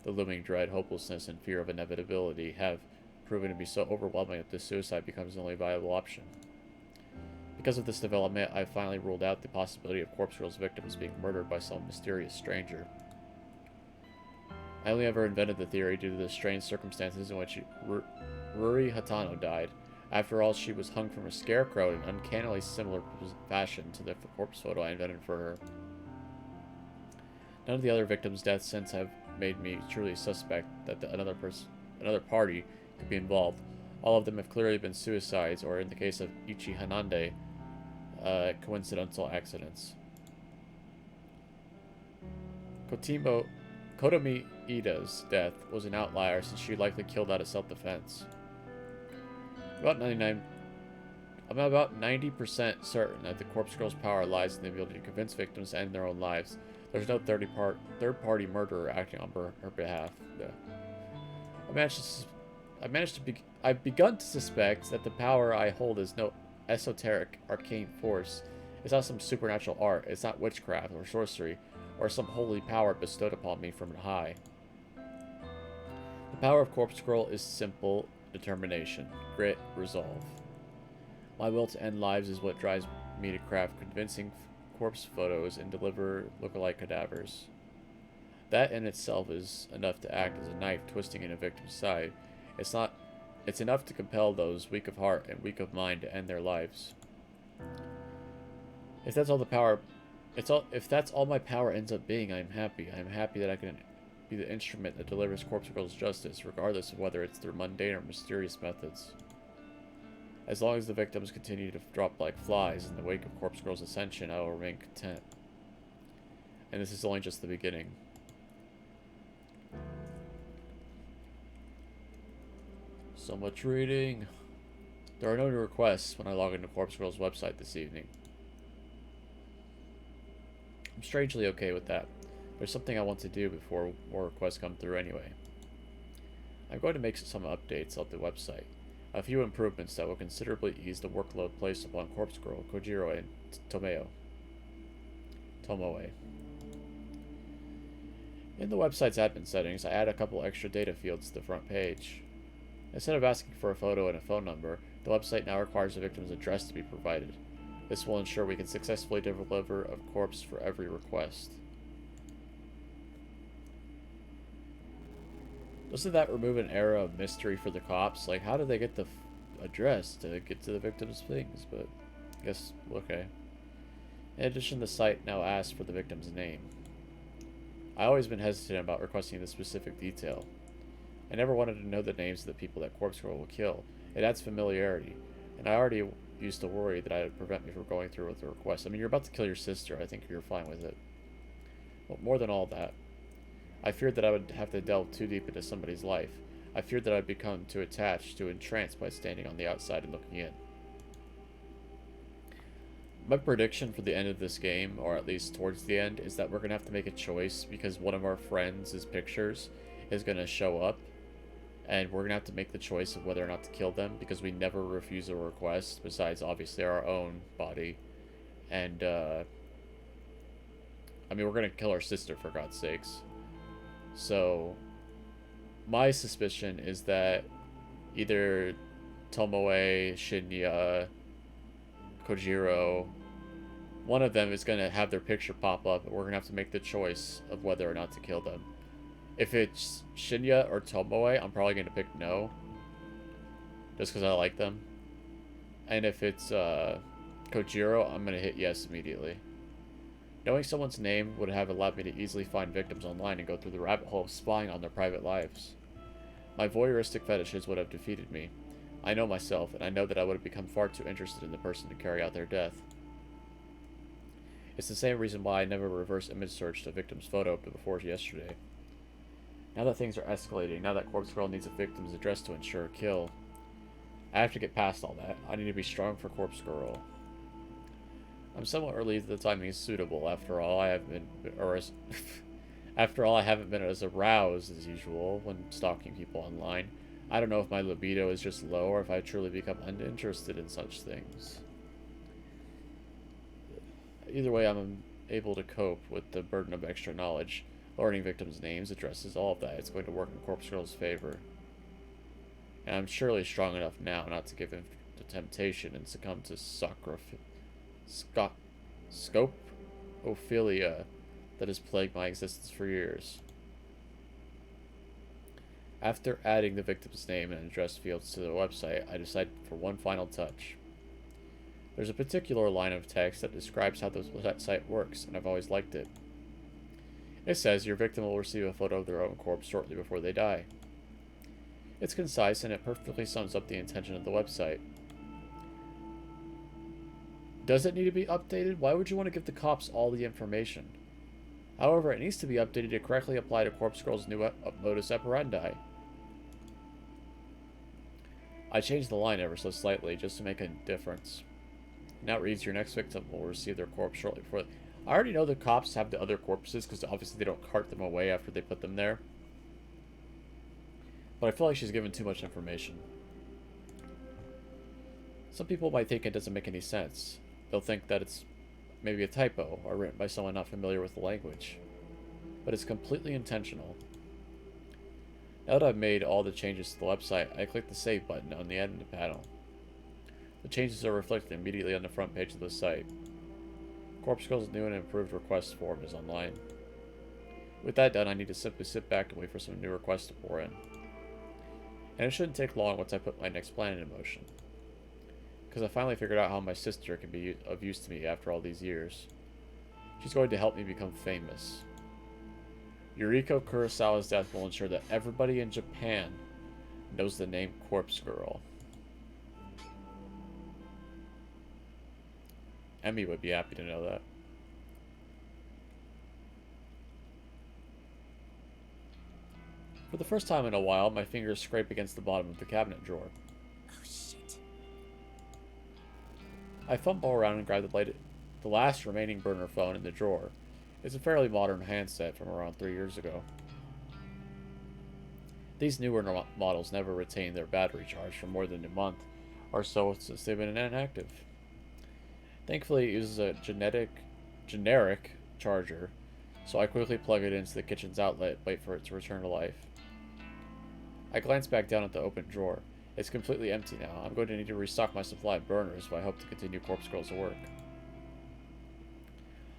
The looming dread, hopelessness, and fear of inevitability have proven to be so overwhelming that this suicide becomes the only viable option. Because of this development, I finally ruled out the possibility of Corpse Girl's victims being murdered by some mysterious stranger. I only ever invented the theory due to the strange circumstances in which Yuri Hatano died. After all, she was hung from a scarecrow in an uncannily similar fashion to the corpse photo I invented for her. None of the other victims' deaths since have made me truly suspect that another party could be involved. All of them have clearly been suicides, or in the case of Ichi Hanande, coincidental accidents. Kotomi Ida's death was an outlier since she likely killed out of self-defense. I'm about 90% certain that the Corpse Girl's power lies in the ability to convince victims to end their own lives. There's no third-party murderer acting on her behalf. I've begun to suspect that the power I hold is no esoteric, arcane force. It's not some supernatural art. It's not witchcraft or sorcery, or some holy power bestowed upon me from on high. The power of Corpse Girl is simple determination, grit, resolve. My will to end lives is what drives me to craft convincing corpse photos and deliver look-alike cadavers. That in itself is enough to act as a knife twisting in a victim's side. It's enough to compel those weak of heart and weak of mind to end their lives. If that's all my power ends up being, I am happy. I am happy that I can be the instrument that delivers Corpse Girl's justice, regardless of whether it's through mundane or mysterious methods. As long as the victims continue to drop like flies in the wake of Corpse Girl's ascension, I will remain content. And this is only just the beginning. So much reading. There are no new requests when I log into Corpse Girl's website this evening. I'm strangely okay with that. There's something I want to do before more requests come through anyway. I'm going to make some updates of the website. A few improvements that will considerably ease the workload placed upon Corpse Girl, Kojiro, and Tomoe. In the website's admin settings, I add a couple extra data fields to the front page. Instead of asking for a photo and a phone number, the website now requires the victim's address to be provided. This will ensure we can successfully deliver a corpse for every request. Doesn't that remove an era of mystery for the cops? Like, how did they get the address to get to the victim's things? But, I guess, okay. In addition, the site now asks for the victim's name. I've always been hesitant about requesting this specific detail. I never wanted to know the names of the people that Corpse Girl will kill. It adds familiarity, and I already used to worry that it would prevent me from going through with the request. I mean, you're about to kill your sister. I think you're fine with it. But more than all that, I feared that I would have to delve too deep into somebody's life. I feared that I'd become too attached, too entranced by standing on the outside and looking in. My prediction for the end of this game, or at least towards the end, is that we're going to have to make a choice because one of our friends' pictures is going to show up. And we're going to have to make the choice of whether or not to kill them because we never refuse a request, besides obviously our own body. And, I mean, we're going to kill our sister, for God's sakes. So, my suspicion is that either Tomoe, Shinya, Kojiro, one of them is going to have their picture pop up, and we're going to have to make the choice of whether or not to kill them. If it's Shinya or Tomoe, I'm probably going to pick no, just because I like them. And if it's Kojiro, I'm going to hit yes immediately. Knowing someone's name would have allowed me to easily find victims online and go through the rabbit hole of spying on their private lives. My voyeuristic fetishes would have defeated me. I know myself, and I know that I would have become far too interested in the person to carry out their death. It's the same reason why I never reverse image searched a victim's photo before yesterday. Now that things are escalating, now that Corpse Girl needs a victim's address to ensure a kill, I have to get past all that. I need to be strong for Corpse Girl. I'm somewhat relieved that the timing is suitable. After all, I haven't been as aroused as usual when stalking people online. I don't know if my libido is just low or if I've truly become uninterested in such things. Either way, I'm able to cope with the burden of extra knowledge. Learning victims' names, addresses, all of that. It's going to work in Corpse Girl's favor. And I'm surely strong enough now not to give in to temptation and succumb to scopophilia that has plagued my existence for years. After adding the victim's name and address fields to the website, I decided for one final touch. There's a particular line of text that describes how the site works, and I've always liked it. It says your victim will receive a photo of their own corpse shortly before they die. It's concise and it perfectly sums up the intention of the website. Does it need to be updated? Why would you want to give the cops all the information? However, it needs to be updated to correctly apply to Corpse Girl's new modus operandi. I changed the line ever so slightly just to make a difference. Now it reads your next victim will receive their corpse shortly before. I already know the cops have the other corpses because obviously they don't cart them away after they put them there. But I feel like she's given too much information. Some people might think it doesn't make any sense. They'll think that it's maybe a typo or written by someone not familiar with the language. But it's completely intentional. Now that I've made all the changes to the website, I click the save button on the end panel. The changes are reflected immediately on the front page of the site. Corpse Girl's new and improved request form is online. With that done, I need to simply sit back and wait for some new requests to pour in. And it shouldn't take long once I put my next plan in motion. Because I finally figured out how my sister can be of use to me after all these years. She's going to help me become famous. Yuriko Kurosawa's death will ensure that everybody in Japan knows the name Corpse Girl. Emmy would be happy to know that. For the first time in a while, my fingers scrape against the bottom of the cabinet drawer. Oh, shit. I fumble around and grab the last remaining burner phone in the drawer. It's a fairly modern handset from around 3 years ago. These newer models never retain their battery charge for more than a month or so since they've been inactive. Thankfully, it uses a generic charger, so I quickly plug it into the kitchen's outlet, wait for it to return to life. I glance back down at the open drawer. It's completely empty now. I'm going to need to restock my supply of burners if I hope to continue Corpse Girl's work.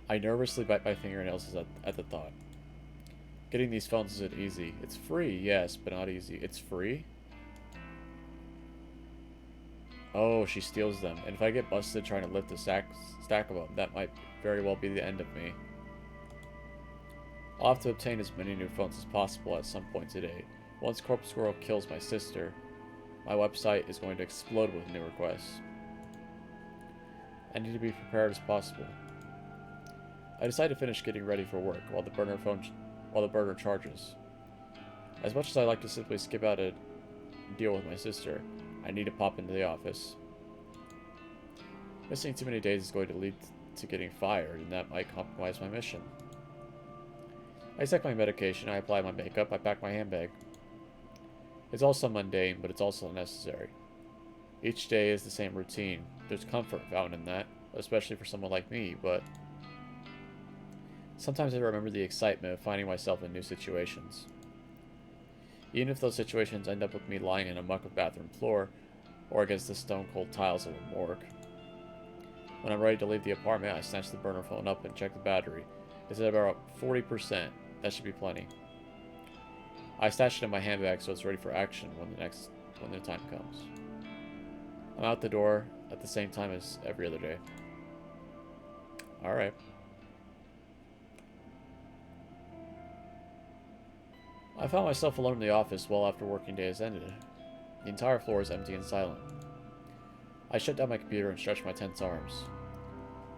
I nervously bite my fingernails at the thought. Getting these phones isn't easy. It's free, yes, but not easy. It's free? Oh, she steals them. And if I get busted trying to lift a stack of them, that might very well be the end of me. I'll have to obtain as many new phones as possible at some point today. Once Corpse Girl kills my sister, my website is going to explode with new requests. I need to be prepared as possible. I decide to finish getting ready for work while the burner charges. As much as I like to simply skip out and deal with my sister, I need to pop into the office. Missing too many days is going to lead to getting fired, and that might compromise my mission. I take my medication, I apply my makeup, I pack my handbag. It's also mundane, but it's also necessary. Each day is the same routine. There's comfort found in that, especially for someone like me, but sometimes I remember the excitement of finding myself in new situations. Even if those situations end up with me lying in a muck of bathroom floor, or against the stone-cold tiles of a morgue. When I'm ready to leave the apartment, I snatch the burner phone up and check the battery. It's at about 40%. That should be plenty. I stash it in my handbag so it's ready for action when the time comes. I'm out the door at the same time as every other day. Alright. I found myself alone in the office well after working day has ended. The entire floor is empty and silent. I shut down my computer and stretch my tense arms.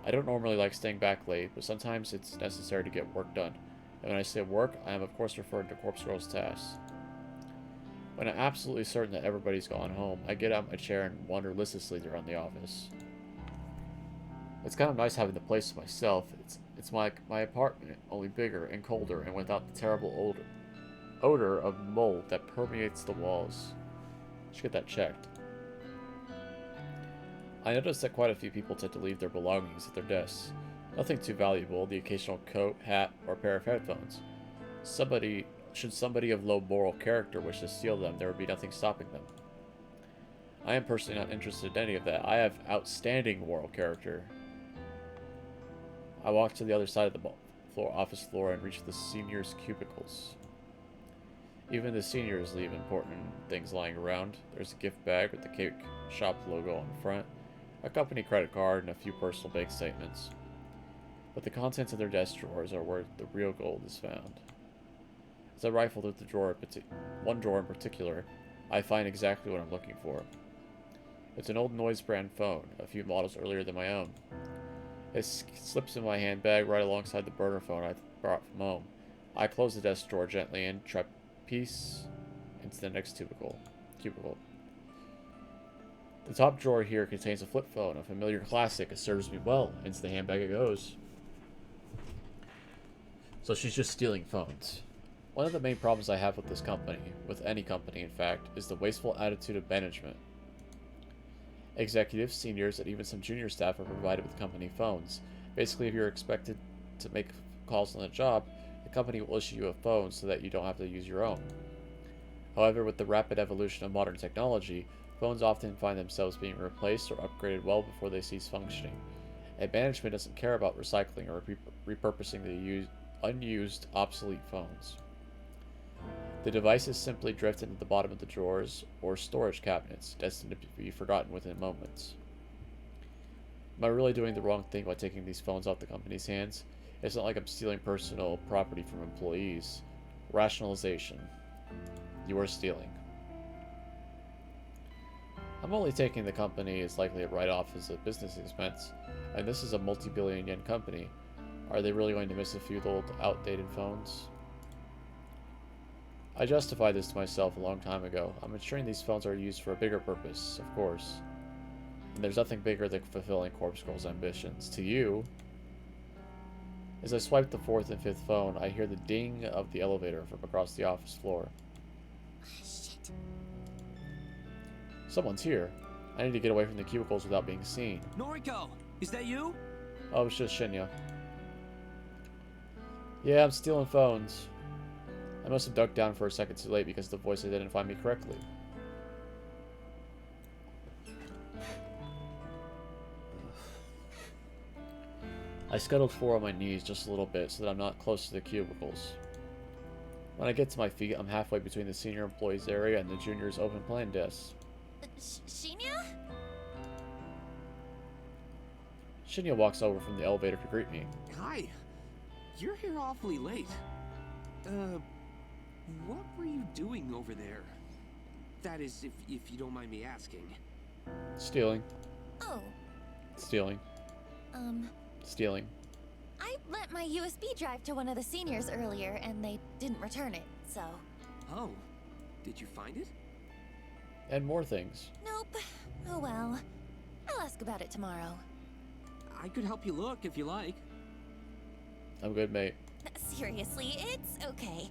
I don't normally like staying back late, but sometimes it's necessary to get work done. And when I say work, I am of course referring to Corpse Girl's tasks. When I'm absolutely certain that everybody's gone home, I get out of my chair and wander listlessly around the office. It's kind of nice having the place to myself. It's like my apartment, only bigger and colder and without the terrible odor of mold that permeates the walls. Should get that checked. I noticed that quite a few people tend to leave their belongings at their desks. Nothing too valuable, the occasional coat, hat, or pair of headphones. Should somebody of low moral character wish to steal them, there would be nothing stopping them. I am personally not interested in any of that. I have outstanding moral character. I walk to the other side of the office floor and reach the seniors' cubicles. Even the seniors leave important things lying around. There's a gift bag with the cake shop logo on the front, a company credit card, and a few personal bank statements. But the contents of their desk drawers are where the real gold is found. As I rifle through one drawer in particular, I find exactly what I'm looking for. It's an old Noise brand phone, a few models earlier than my own. It slips in my handbag right alongside the burner phone I brought from home. I close the desk drawer gently and trap piece into the next cubicle. The top drawer here contains a flip phone, a familiar classic. It serves me well. Into the handbag it goes. So she's just stealing phones. One of the main problems I have with this company, with any company in fact, is the wasteful attitude of management. Executives, seniors, and even some junior staff are provided with company phones. Basically, if you're expected to make calls on the job, the company will issue you a phone so that you don't have to use your own. However, with the rapid evolution of modern technology, phones often find themselves being replaced or upgraded well before they cease functioning, and management doesn't care about recycling or repurposing the unused, obsolete phones. The devices simply drift into the bottom of the drawers or storage cabinets, destined to be forgotten within moments. Am I really doing the wrong thing by taking these phones off the company's hands? It's not like I'm stealing personal property from employees. Rationalization. You are stealing. I'm only taking the company as likely a write-off as a business expense, and this is a multi-billion yen company. Are they really going to miss a few old, outdated phones? I justified this to myself a long time ago. I'm ensuring these phones are used for a bigger purpose, of course. And there's nothing bigger than fulfilling Corpse Girl's ambitions. To you... As I swipe the fourth and fifth phone, I hear the ding of the elevator from across the office floor. Shit. Someone's here. I need to get away from the cubicles without being seen. Noriko, is that you? Oh, it's just Shinya. Yeah, I'm stealing phones. I must have ducked down for a second too late because the voice identified me correctly. I scuttled forward on my knees just a little bit so that I'm not close to the cubicles. When I get to my feet, I'm halfway between the senior employees area and the junior's open plan desks. Shinya? Shinya walks over from the elevator to greet me. Hi. You're here awfully late. What were you doing over there? That is, if you don't mind me asking. Stealing. Oh. Stealing. Stealing. I lent my USB drive to one of the seniors earlier, and they didn't return it, so... Oh. Did you find it? And more things. Nope. Oh well. I'll ask about it tomorrow. I could help you look if you like. I'm good, mate. Seriously, it's okay.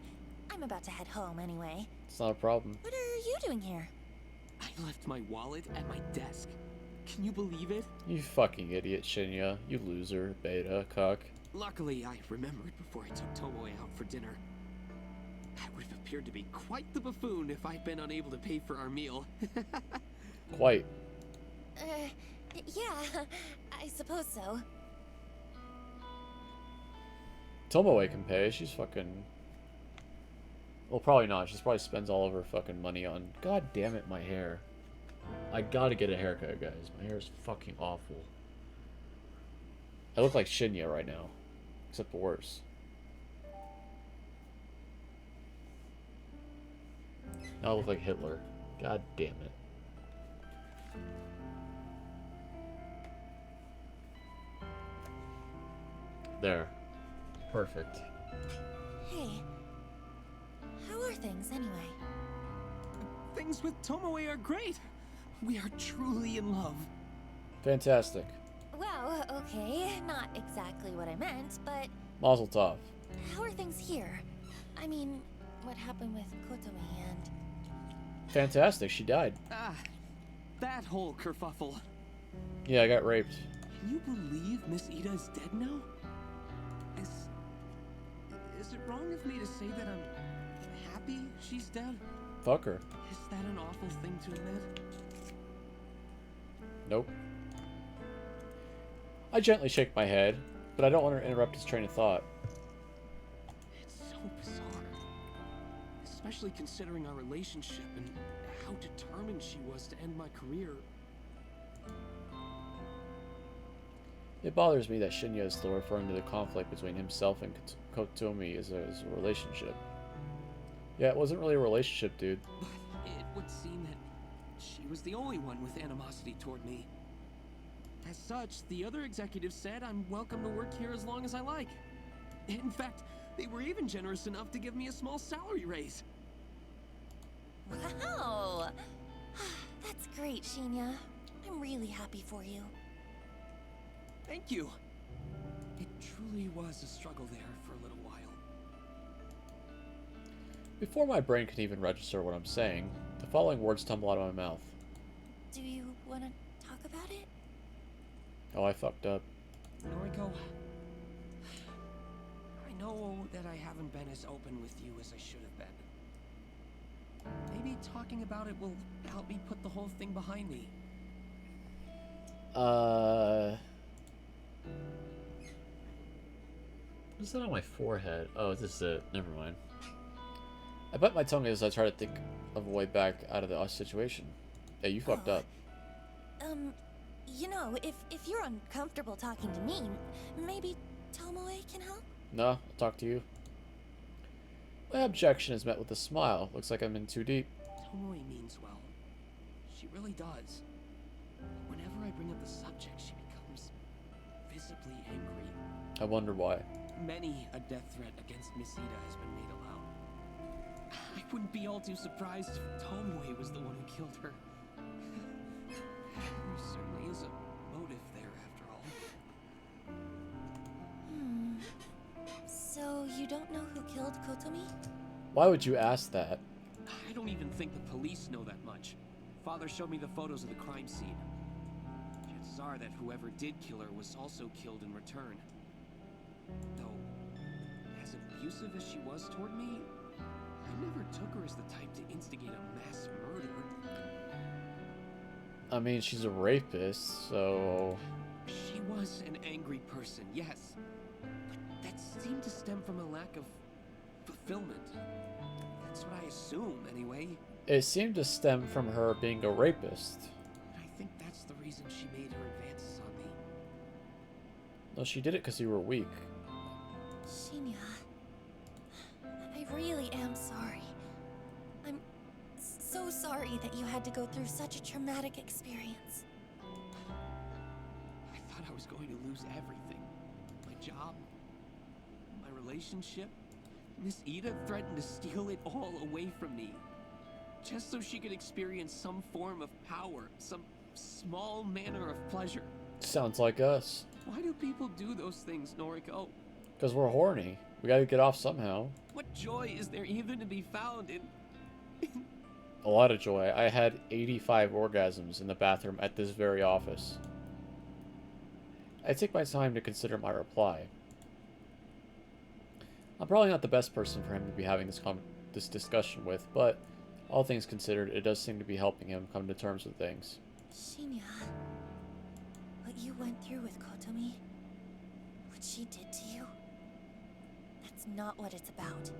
I'm about to head home anyway. It's not a problem. What are you doing here? I left my wallet at my desk. Can you believe it? You fucking idiot, Shinya. You loser, beta, cuck. Luckily, I remembered before I took Tomoe out for dinner. I would have appeared to be quite the buffoon if I'd been unable to pay for our meal. Quite. Yeah, I suppose so. Tomoe can pay. She's fucking... Well, probably not. She probably spends all of her fucking money on... God damn it, my hair. I gotta get a haircut, guys. My hair is fucking awful. I look like Shinya right now. Except worse. Now I look like Hitler. God damn it. There. Perfect. Hey, how are things anyway? Things with Tomoe are great. We are truly in love. Fantastic. Well, okay, not exactly what I meant, but Mazel tov. how are things here? I mean, what happened with Kotomi and... Fantastic. She died. Ah, that whole kerfuffle. Yeah, I got raped. Can you believe Miss Ida is dead now? Is it wrong of me to say that I'm happy she's dead? Fuck her. Is that an awful thing to admit? Nope. I gently shake my head, but I don't want to interrupt his train of thought. It's so bizarre. Especially considering our relationship and how determined she was to end my career. It bothers me that Shinya is still referring to the conflict between himself and Kotomi as a relationship. Yeah, it wasn't really a relationship, dude. But it would seem that she was the only one with animosity toward me. As such, the other executives said I'm welcome to work here as long as I like. In fact, they were even generous enough to give me a small salary raise. Wow! That's great, Shinya. I'm really happy for you. Thank you. It truly was a struggle there for a little while. Before my brain can even register what I'm saying, the following words tumble out of my mouth. Do you want to talk about it? Oh, I fucked up. Noriko, I know that I haven't been as open with you as I should have been. Maybe talking about it will help me put the whole thing behind me. What is that on my forehead? Oh, this is it. Never mind. I bite my tongue as I try to think of a way back out of the situation. Hey, you fucked up. You know, if you're uncomfortable talking to me, maybe Tomoe can help? No, I'll talk to you. My objection is met with a smile. Looks like I'm in too deep. Tomoe means well. She really does. Whenever I bring up the subject, she becomes visibly angry. I wonder why. Many a death threat against Miss Ida has been made aloud. I wouldn't be all too surprised if Tomoe was the one who killed her. There certainly is a motive there, after all. So you don't know who killed Kotomi? Why would you ask that? I don't even think the police know that much. Father showed me the photos of the crime scene. Chances are that whoever did kill her was also killed in return. Though, as abusive as she was toward me, I never took her as the type to instigate a mass murder. I mean, she's a rapist, so... She was an angry person, yes. But that seemed to stem from a lack of fulfillment. That's what I assume, anyway. It seemed to stem from her being a rapist. And I think that's the reason she made her advances on me. No, she did it because you were weak. Shinya, I really am sorry. I'm so sorry that you had to go through such a traumatic experience. I thought I was going to lose everything. My job, my relationship. Miss Ida threatened to steal it all away from me. Just so she could experience some form of power, some small manner of pleasure. Sounds like us. Why do people do those things, Noriko? Because we're horny. We gotta get off somehow. What joy is there even to be found in... A lot of joy. I had 85 orgasms in the bathroom at this very office. I take my time to consider my reply. I'm probably not the best person for him to be having this discussion with, but all things considered, it does seem to be helping him come to terms with things. Shinya, what you went through with Kotomi, what she did to you, that's not what it's about.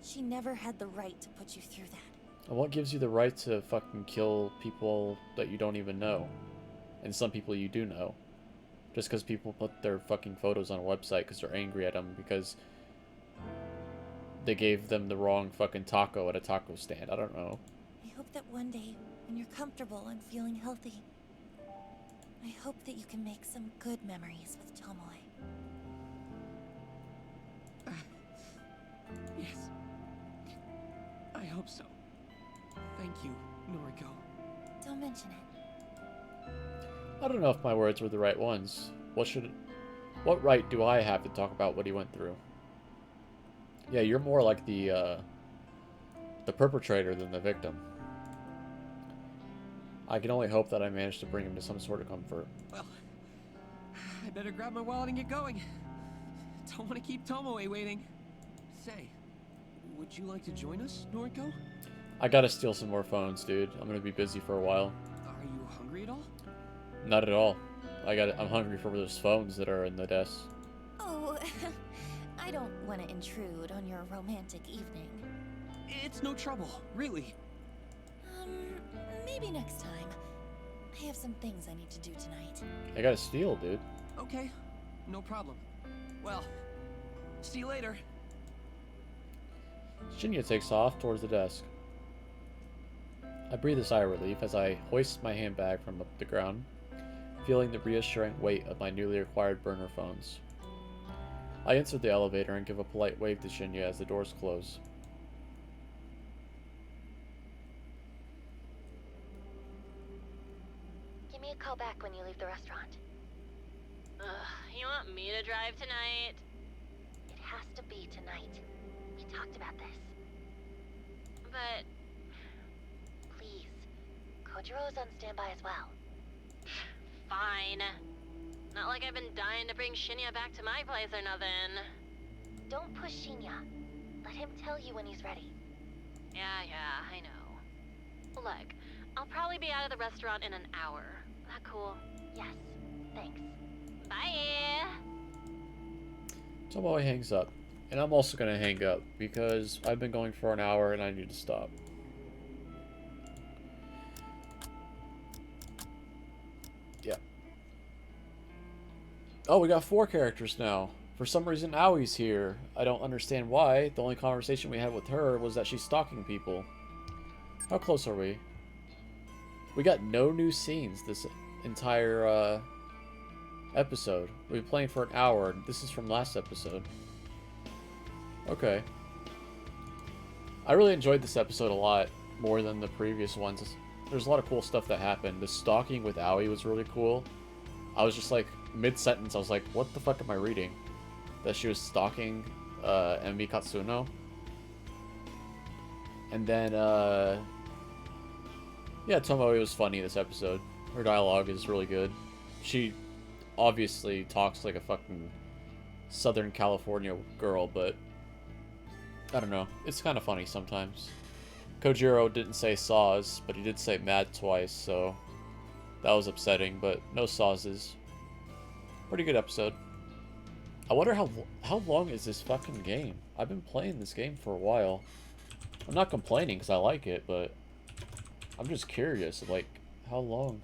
She never had the right to put you through that. And what gives you the right to fucking kill people that you don't even know? And some people you do know. Just because people put their fucking photos on a website because they're angry at them because they gave them the wrong fucking taco at a taco stand. I don't know. I hope that one day, when you're comfortable and feeling healthy, I hope that you can make some good memories with Tomoe. Yes. I hope so. Thank you, Noriko. Don't mention it. I don't know if my words were the right ones. What right do I have to talk about what he went through? Yeah, you're more like the perpetrator than the victim. I can only hope that I managed to bring him to some sort of comfort. Well, I better grab my wallet and get going. Don't want to keep Tomoe waiting. Say, would you like to join us, Noriko? I gotta steal some more phones, dude. I'm gonna be busy for a while. Are you hungry at all? Not at all. I'm hungry for those phones that are in the desk. Oh, I don't want to intrude on your romantic evening. It's no trouble, really. Maybe next time. I have some things I need to do tonight. I gotta steal, dude. Okay, no problem. Well, see you later. Shinya takes off towards the desk. I breathe a sigh of relief as I hoist my handbag from the ground, feeling the reassuring weight of my newly acquired burner phones. I enter the elevator and give a polite wave to Shinya as the doors close. Give me a call back when you leave the restaurant. Ugh, you want me to drive tonight? It has to be tonight. We talked about this. But Please. Kojiro is on standby as well. fine. Not like I've been dying to bring Shinya back to my place or nothing. Don't push Shinya. Let him tell you when he's ready. Yeah, I know. Look, I'll probably be out of the restaurant in an hour. That cool? Yes. Thanks. Bye! Tomoe hangs up. And I'm also gonna hang up because I've been going for an hour and I need to stop. Yeah. Oh, we got 4 characters now. For some reason, Aoi's here. I don't understand why. The only conversation we had with her was that she's stalking people. How close are we? We got no new scenes this entire episode. We've been playing for an hour. This is from last episode. Okay. I really enjoyed this episode a lot more than the previous ones. There's a lot of cool stuff that happened. The stalking with Aoi was really cool. I was just like, mid-sentence, I was like, what the fuck am I reading? That she was stalking Emi Katsuno. And then, yeah, Tomoe was funny this episode. Her dialogue is really good. She obviously talks like a fucking Southern California girl, but I don't know. It's kind of funny sometimes. Kojiro didn't say saws, but he did say mad twice, so that was upsetting, but no sawses. Pretty good episode. I wonder how long is this fucking game? I've been playing this game for a while. I'm not complaining because I like it, but I'm just curious, like, how long?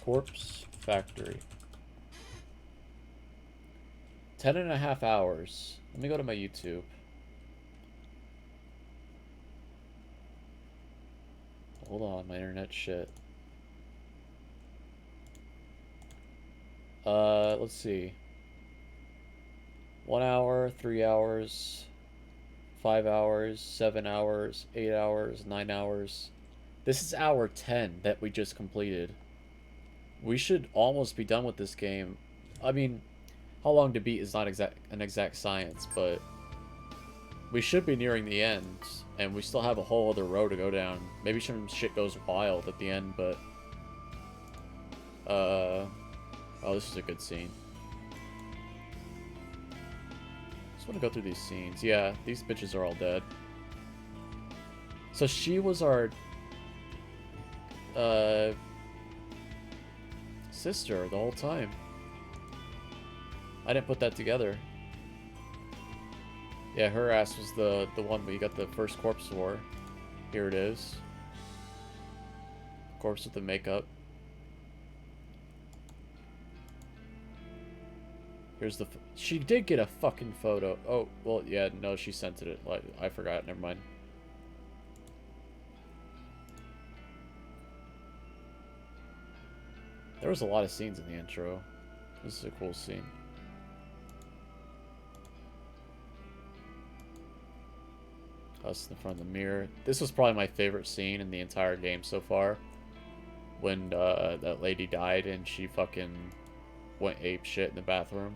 Corpse Factory. 10.5 hours. Let me go to my YouTube. Hold on, my internet shit. Let's see. 1 hour, 3 hours, 5 hours, 7 hours, 8 hours, 9 hours. This is hour 10 that we just completed. We should almost be done with this game. I mean, how long to beat is not an exact science, but we should be nearing the end, and we still have a whole other road to go down. Maybe some shit goes wild at the end, but oh, this is a good scene. Just want to go through these scenes. Yeah, these bitches are all dead. So she was our sister the whole time. I didn't put that together. Yeah, her ass was the one we got the first corpse for. Here it is. Corpse with the makeup. Here's the... She did get a fucking photo. Oh, well, yeah, no, she sent it. Like, I forgot. Never mind. There was a lot of scenes in the intro. This is a cool scene. Us in front of the mirror. This was probably my favorite scene in the entire game so far. When that lady died and she fucking went ape shit in the bathroom.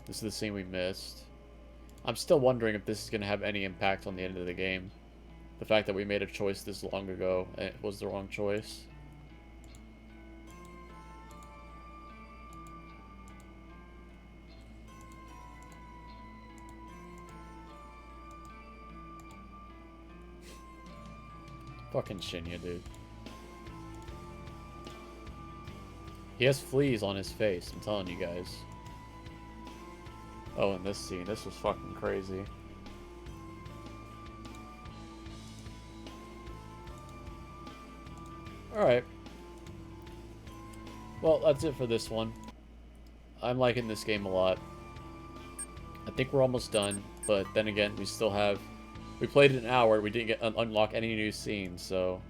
This is the scene we missed. I'm still wondering if this is going to have any impact on the end of the game. The fact that we made a choice this long ago and it was the wrong choice. Fucking Shinya, dude. He has fleas on his face, I'm telling you guys. Oh, and this scene, this was fucking crazy. Alright. Well, that's it for this one. I'm liking this game a lot. I think we're almost done, but then again, we still have... We played it an hour, we didn't unlock any new scenes, so...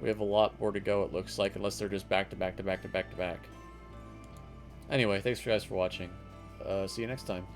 We have a lot more to go, it looks like, unless they're just back to back to back to back to back. Anyway, thanks for you guys for watching. See you next time.